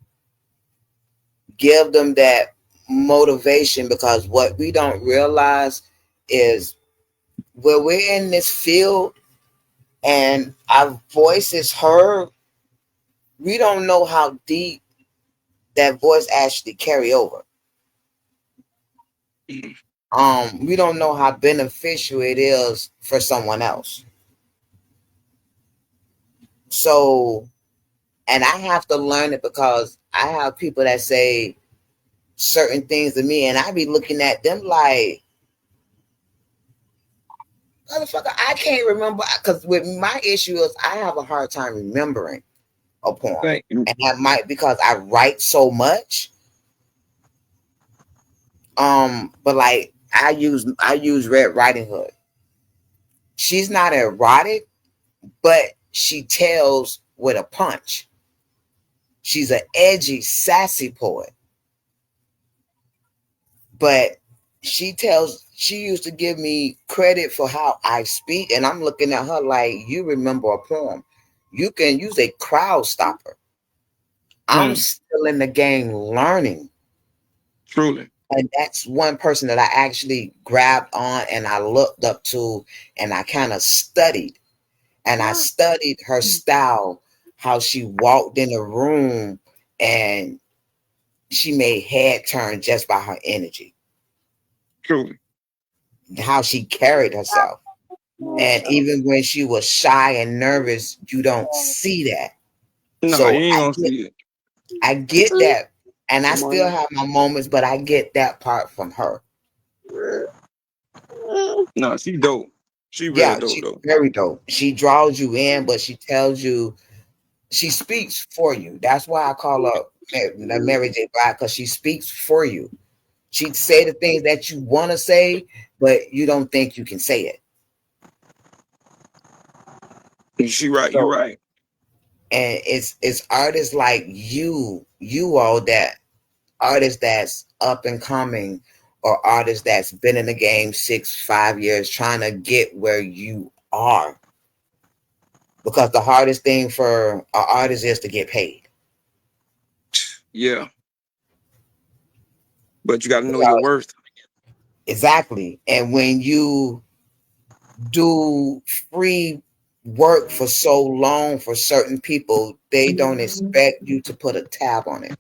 give them that motivation because what we don't realize is when we're in this field and our voice is heard, we don't know how deep that voice actually carry over. We don't know how beneficial it is for someone else. So, and I have to learn it because I have people that say certain things to me, and I be looking at them like, motherfucker, I can't remember because with my issue is I have a hard time remembering a poem, Thank you. and that might because I write so much. But like I use Red Riding Hood. She's not erotic, but she tells with a punch. She's an edgy, sassy poet, but she used to give me credit for how I speak, and I'm looking at her like, you remember a poem. You can use a crowd stopper. I'm Mm, still in the game learning. truly. And that's one person that I actually grabbed on and I looked up to and I kind of studied. And I studied her style, how she walked in the room and she made head turn just by her energy, Truly. how she carried herself. And even when she was shy and nervous, you don't see that. No, you So ain't gonna see it. I get that. And I Come still on. have my moments, but I get that part from her. No, she dope. She real Yeah, dope she's though. very dope. She draws you in, but she tells you, she speaks for you. That's why I call her the Mary J. Blige, because she speaks for you. She'd say the things that you want to say, but you don't think you can say it. She right. You So, right. and it's artists like you all that artists that's up and coming, or artists that's been in the game 6, 5 years trying to get where you are. Because the hardest thing for an artist is to get paid. Yeah, but you got to know your Because worth. exactly. And when you do free work for so long for certain people, they don't expect you to put a tab on it.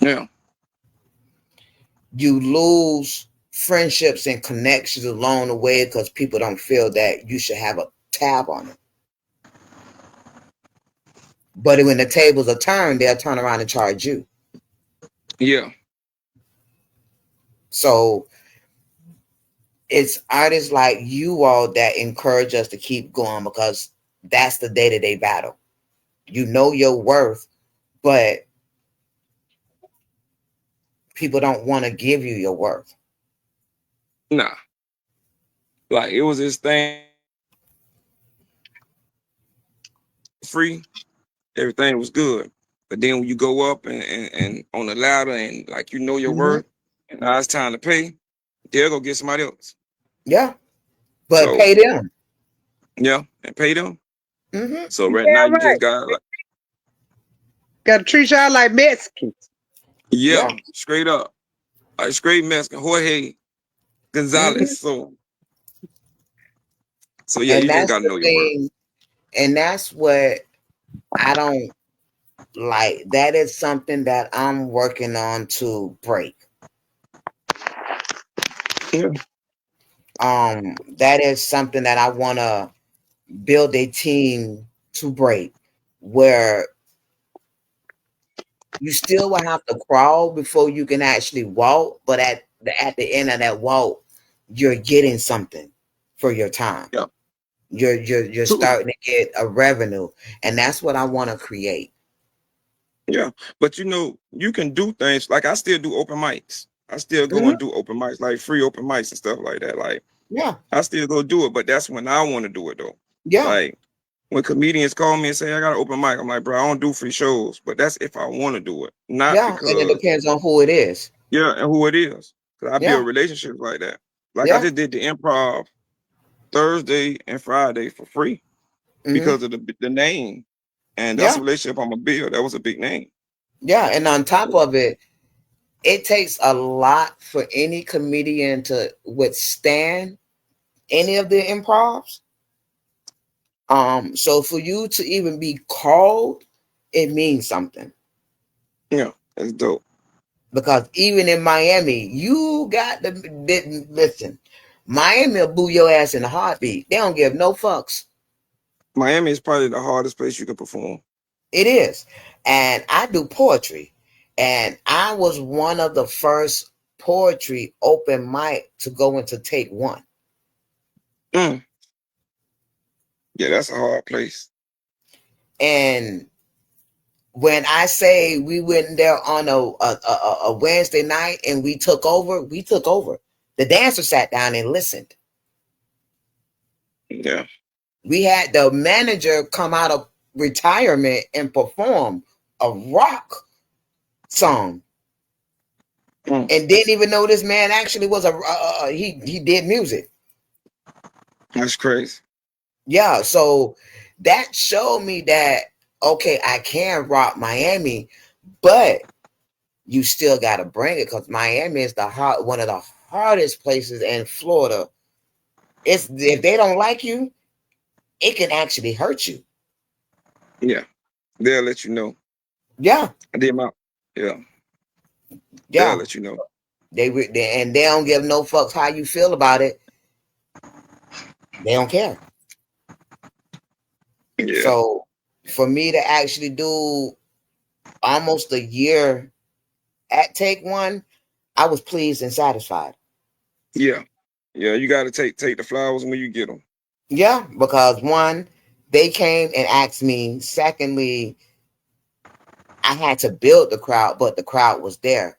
Yeah, You lose friendships and connections along the way because people don't feel that you should have a tab on it. But when the tables are turned, they'll turn around and charge you. yeah, So it's artists like you all that encourage us to keep going, because that's the day-to-day battle. You know your worth, but people don't want to give you your worth. nah. Like it was this thing free. Everything was good, but then when you go up and on the ladder and like you know your Mm-hmm. worth, and now it's time to pay, they'll go get somebody else. Yeah, but So pay them. yeah, and pay them. Mm-hmm. So right now Yeah, you right. just got like Gotta treat y'all like Mexicans. Yeah. yeah, straight up, like straight Mexican Jorge Mm-hmm. Gonzalez. So yeah, And you just that's gotta the know your worth. thing. And that's what I don't like. That is something that I'm working on to break. Yeah, That is something that I want to build a team to break, where you still will have to crawl before you can actually walk, but at the end of that walk, you're getting something for your time. yeah, You're true. starting to get a revenue, and that's what I want to create. Yeah, but you know, you can do things like I still do open mics. I still go Mhm. and do open mics, like free open mics and stuff like that. Like Yeah, I still go do it, but that's when I want to do it though. yeah, Like when comedians call me and say I got an open mic, I'm like, bro, I don't do free shows, but that's if I want to do it, not yeah, and it because depends on who it is. yeah, and who it is. Cause I Yeah, build relationships like that. Like I yeah, just did the improv Thursday and Friday for free hmm, because of the name, and that's a yeah, relationship I'm a build. That was a big name. yeah. And on top of it, it takes a lot for any comedian to withstand any of the improvs. So for you to even be called, it means something. Yeah, that's dope. Because even in Miami, you got to listen. Miami will boo your ass in a heartbeat. They don't give no fucks. Miami is probably the hardest place you can perform. It is. And I do poetry. And I was one of the first poetry open mic to go into take one. Mm. Yeah, that's a hard place. And when I say we went there on a Wednesday night and we took over, we took over. The dancer sat down and listened. Yeah. We had the manager come out of retirement and perform a rock song, Mm. and didn't even know this man actually was he did music. That's crazy. Yeah, so that showed me that okay, I can rock Miami, but you still got to bring it, because Miami is one of the hardest places in Florida. It's if they don't like you, it can actually hurt you. Yeah. They'll let you know. Yeah, I did my yeah. They'll yeah. let you know. And they don't give no fucks how you feel about it. They don't care. Yeah. So for me to actually do almost a year at Take One, I was pleased and satisfied. Yeah. Yeah, you gotta take the flowers when you get them. Yeah, because one, they came and asked me. Secondly, I had to build the crowd, but the crowd was there.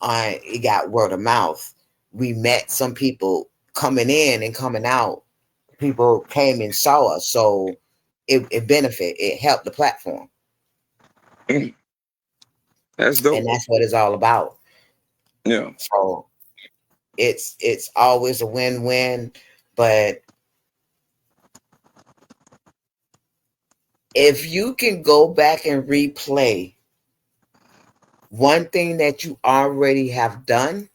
It got word of mouth. We met some people coming in and coming out. People came and saw us, so it benefit. It helped the platform, That's and dope. that's what it's all about. Yeah. So it's always a win-win. But if you can go back and replay one thing that you already have done,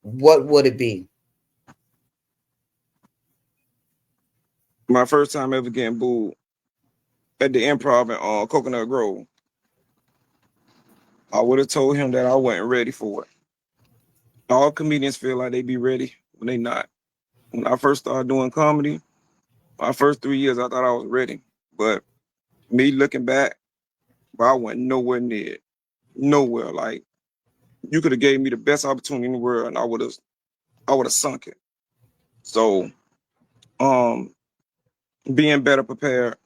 what would it be? My first time ever getting booed at the Improv in Coconut Grove. I would have told him that I wasn't ready for it. All comedians feel like they be ready when they not. When I first started doing comedy, my first 3 years, I thought I was ready. But me looking back, I went nowhere near it. Nowhere. Like you could have gave me the best opportunity in the world, and I would have sunk it. So, um, being better prepared,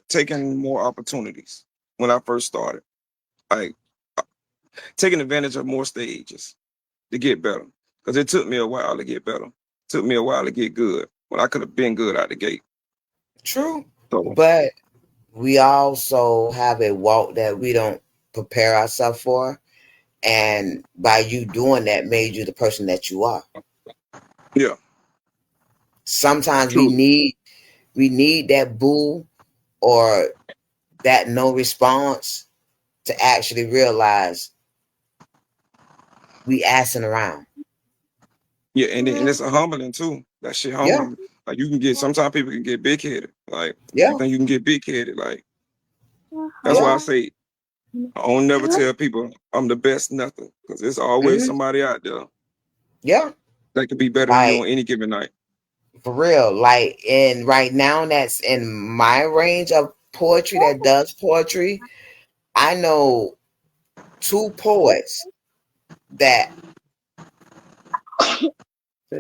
taking more opportunities when I first started, like taking advantage of more stages to get better. Because it took me a while to get better. It took me a while to get good when I could have been good out the gate. True, So but we also have a walk that we don't prepare ourselves for, and by you doing that, made you the person that you are. yeah, Sometimes we true. need that boo or that no response to actually realize we assing around. Yeah, and it's a humbling too. That shit Yeah, humbling. Like you can get sometimes people can get big headed. Like you yeah, think you can get big headed. Like that's yeah, why I say I don't never tell people I'm the best nothing. Because there's always hmm, somebody out there yeah. that could be better than you Like on any given night. for real. Like and right now, that's in my range of poetry that does poetry. I know two poets that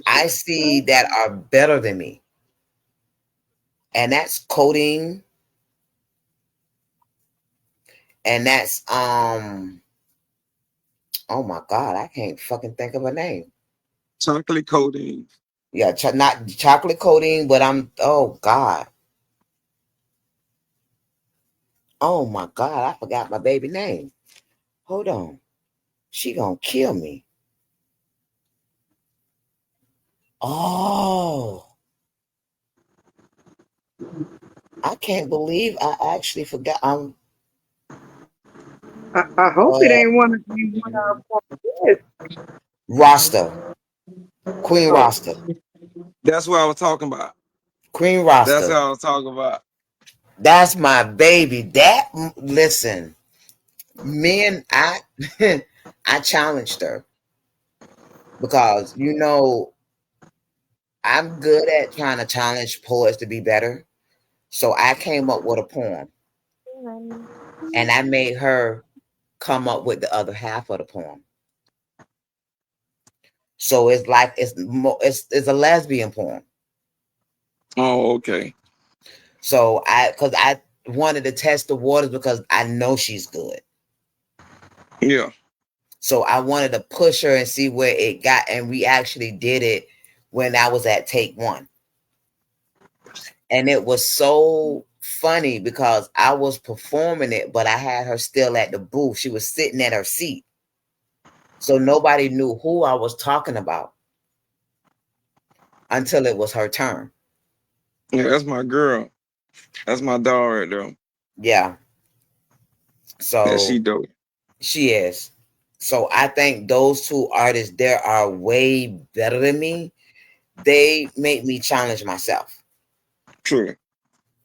I see that are better than me, and that's Codeine, and that's oh my god, I can't fucking think of a name. Chocolate coating. Yeah, not chocolate Codeine, but oh god, oh my god, I forgot my baby name. Hold on, she gonna kill me. Oh, I can't believe I actually forgot. I hope it Uh, ain't one of you one of yes. Roster, Queen Oh, Roster, That's what I was talking about. Queen That's Roster. what I was talking about. That's my baby. Listen, me and I, I challenged her because I'm good at trying to challenge poets to be better. So I came up with a poem, and I made her come up with the other half of the poem. So it's like it's a lesbian poem. Oh, okay. So because I wanted to test the waters because I know she's good. Yeah. So I wanted to push her and see where it got, and we actually did it when I was at Take One. And it was so funny because I was performing it, but I had her still at the booth. She was sitting at her seat. So nobody knew who I was talking about until it was her turn. Yeah, that's my girl. That's my dog right there. Yeah. Yeah, she So dope. she is. So I think those two artists there are way better than me. They make me challenge myself. True.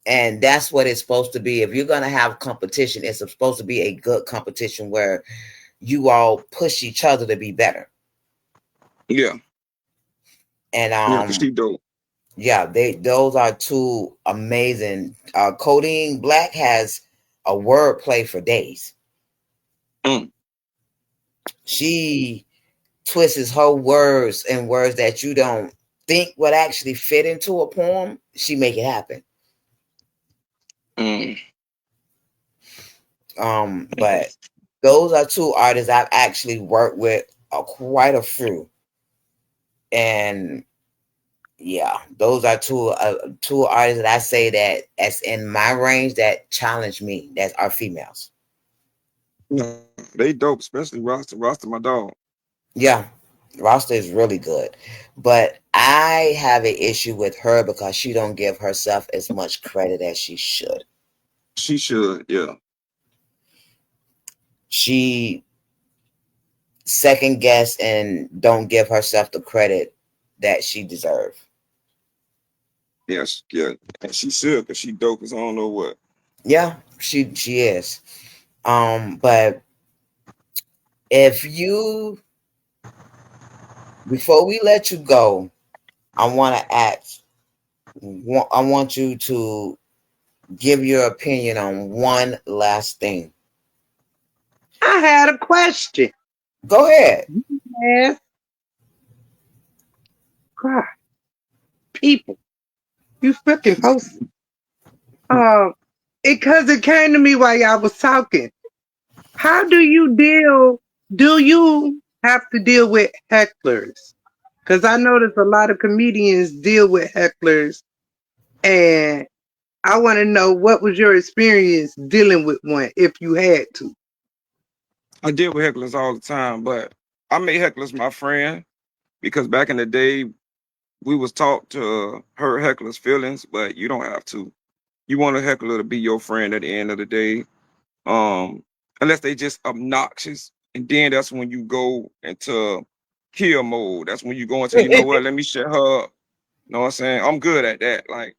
And that's what it's supposed to be. If you're going to have competition, it's supposed to be a good competition where you all push each other to be better. Yeah. And Yeah, cause she dope. yeah, those are two amazing. Codeine Black has a wordplay for days. She twists her words and words that you don't think would actually fit into a poem. She make it happen. But those are two artists I've actually worked with quite a few, and yeah, those are two artists that I say that that's in my range that challenge me. That are females. No, they dope, especially Roster. Roster, my dog. Yeah, Roster is really good, but I have an issue with her because she don't give herself as much credit as she should. She should, yeah. She second guess and don't give herself the credit that she deserves. Yes, yeah. And she should, because she dope as I don't know what. Yeah, she is. But if you before we let you go, I want to ask. I want you to give your opinion on one last thing. I had a question. Go ahead. Yes. God, people, you freaking host. Because it came to me while y'all was talking. How do you deal? Do you have to deal with hecklers? Because I notice a lot of comedians deal with hecklers, and I want to know what was your experience dealing with one if you had to. I deal with hecklers all the time, but I make hecklers my friend because back in the day, we was taught to hurt hecklers' feelings, but you don't have to. You want a heckler to be your friend at the end of the day, unless they just obnoxious, and then that's when you go into kill mode. That's when you go into, you know what? Let me shut her up. You know what I'm saying? I'm good at that. Like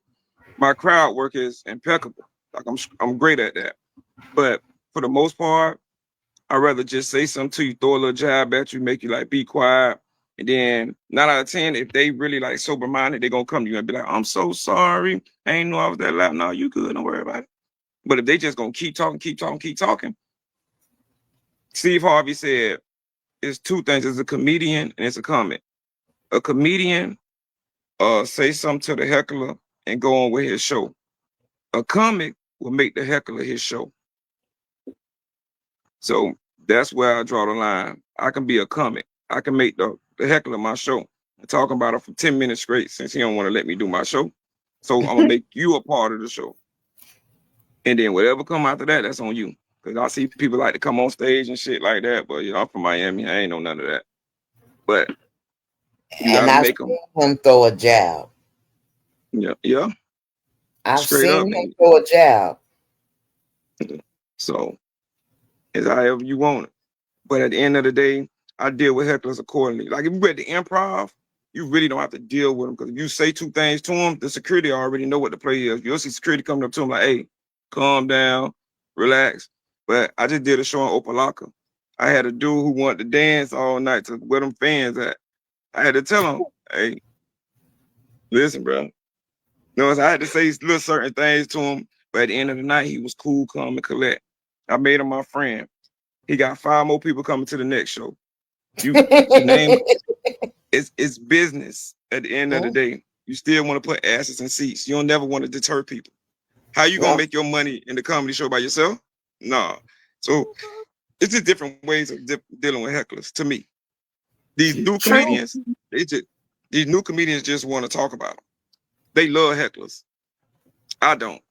my crowd work is impeccable. Like I'm great at that. But for the most part, I'd rather just say something to you, throw a little jab at you, make you like be quiet. And then 9 out of 10, if they really like sober minded, they're gonna come to you and be like, I'm so sorry. I ain't know I was that loud. No, you good, don't worry about it. But if they just gonna keep talking, keep talking. Steve Harvey said it's two things. It's a comedian and it's a comic. A comedian say something to the heckler and go on with his show. A comic will make the heckler his show. So that's where I draw the line. I can be a comic. I can make the heckler my show and talk about it for 10 minutes straight since he don't want to let me do my show. So I'm gonna make you a part of the show. And then whatever come after that, that's on you. Because I see people like to come on stage and shit like that. But you know, I'm from Miami. I ain't know none of that. But you And gotta I've make them. seen him throw a jab. Yeah. I've Straight up. seen him throw a jab. So it's however you want it. But at the end of the day, I deal with hecklers accordingly. Like if you're at the improv, you really don't have to deal with them because if you say two things to them, the security already know what the play is. You'll see security coming up to them like, hey, calm down, relax. But I just did a show in Opalaka. I had a dude who wanted to dance all night to where them fans at. I had to tell him, hey, listen, bro. You know, so I had to say little certain things to him, but at the end of the night, he was cool, calm, and collect. I made him my friend. He got 5 more people coming to the next show. The name it's business at the end of the day. You still want to put asses in seats. You don't never want to deter people. How you gonna make your money in the comedy show by yourself? Nah. So it's just different ways of dealing with hecklers to me. These new comedians, these new comedians just want to talk about them. They love hecklers. I don't.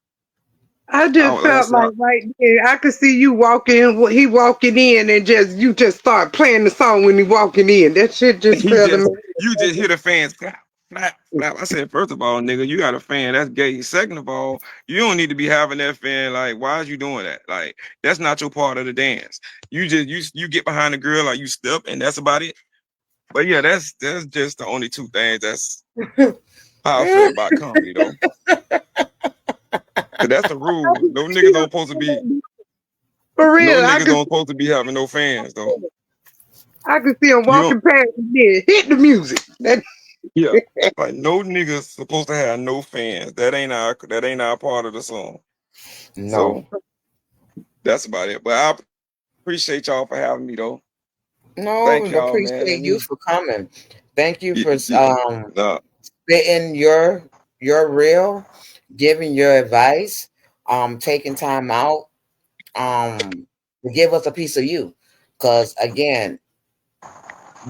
I just felt like right there, I could see you he walking in and you just start playing the song when he walking in. That shit just felt amazing. You just hear the fans clap, clap, clap. I said, first of all, nigga, you got a fan, that's gay. Second of all, you don't need to be having that fan. Like, why is you doing that? Like, that's not your part of the dance. You get behind the girl, like you step, and that's about it. But yeah, that's just the only two things. That's how I feel about comedy, though. But that's the rule. No niggas don't supposed to be. For real, no niggas don't supposed to be having no fans, though. I could see him walking past me. Hit the music. Yeah, like no niggas supposed to have no fans. That ain't our part of the song. No. So that's about it. But appreciate y'all for having me though. No, Thank and y'all, man. appreciate And you for coming. Thank you for nah, spitting your real, giving your advice, taking time out, to give us a piece of you. Because again,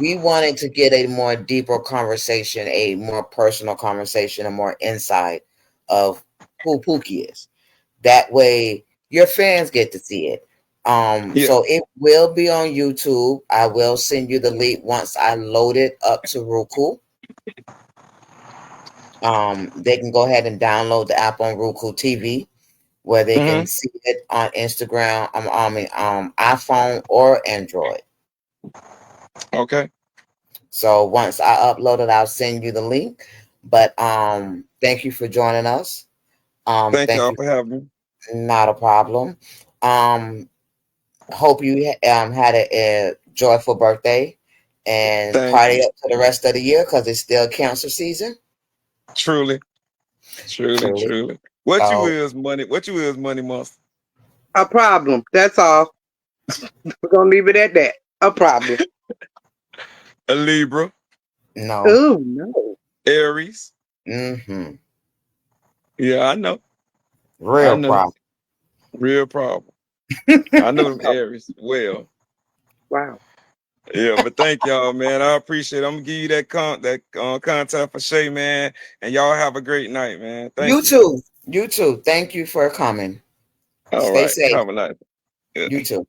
we wanted to get a more deeper conversation, a more personal conversation, a more insight of who Pookie is. That way your fans get to see it. yeah. So it will be on YouTube. I will send you the link once I load it up to Roku. They can go ahead and download the app on Roku TV, where they Hmm. can see it on Instagram, iPhone or Android. Okay. So once I upload it, I'll send you the link. But thank you for joining us. Thank Thank y'all you. for having me. Not a problem. Um, Hope you had a joyful birthday and Thank party you. up for the rest of the year because it's still cancer season. Truly, truly, Truly. truly. What you So is money? What you is money monster? A problem. That's all. We're gonna leave it at that. A problem. A Libra, no. Oh no. Aries. Mm-hmm. Yeah, I know. I Real know. problem. Real problem. I know them Aries well. Wow. Yeah, but thank y'all, man. I appreciate it. I'm gonna give you that contact for Shay, man. And y'all have a great night, man. Thank You you. too. You too. Thank you for coming. All Stay right. safe. Have a nice. Yeah. You too.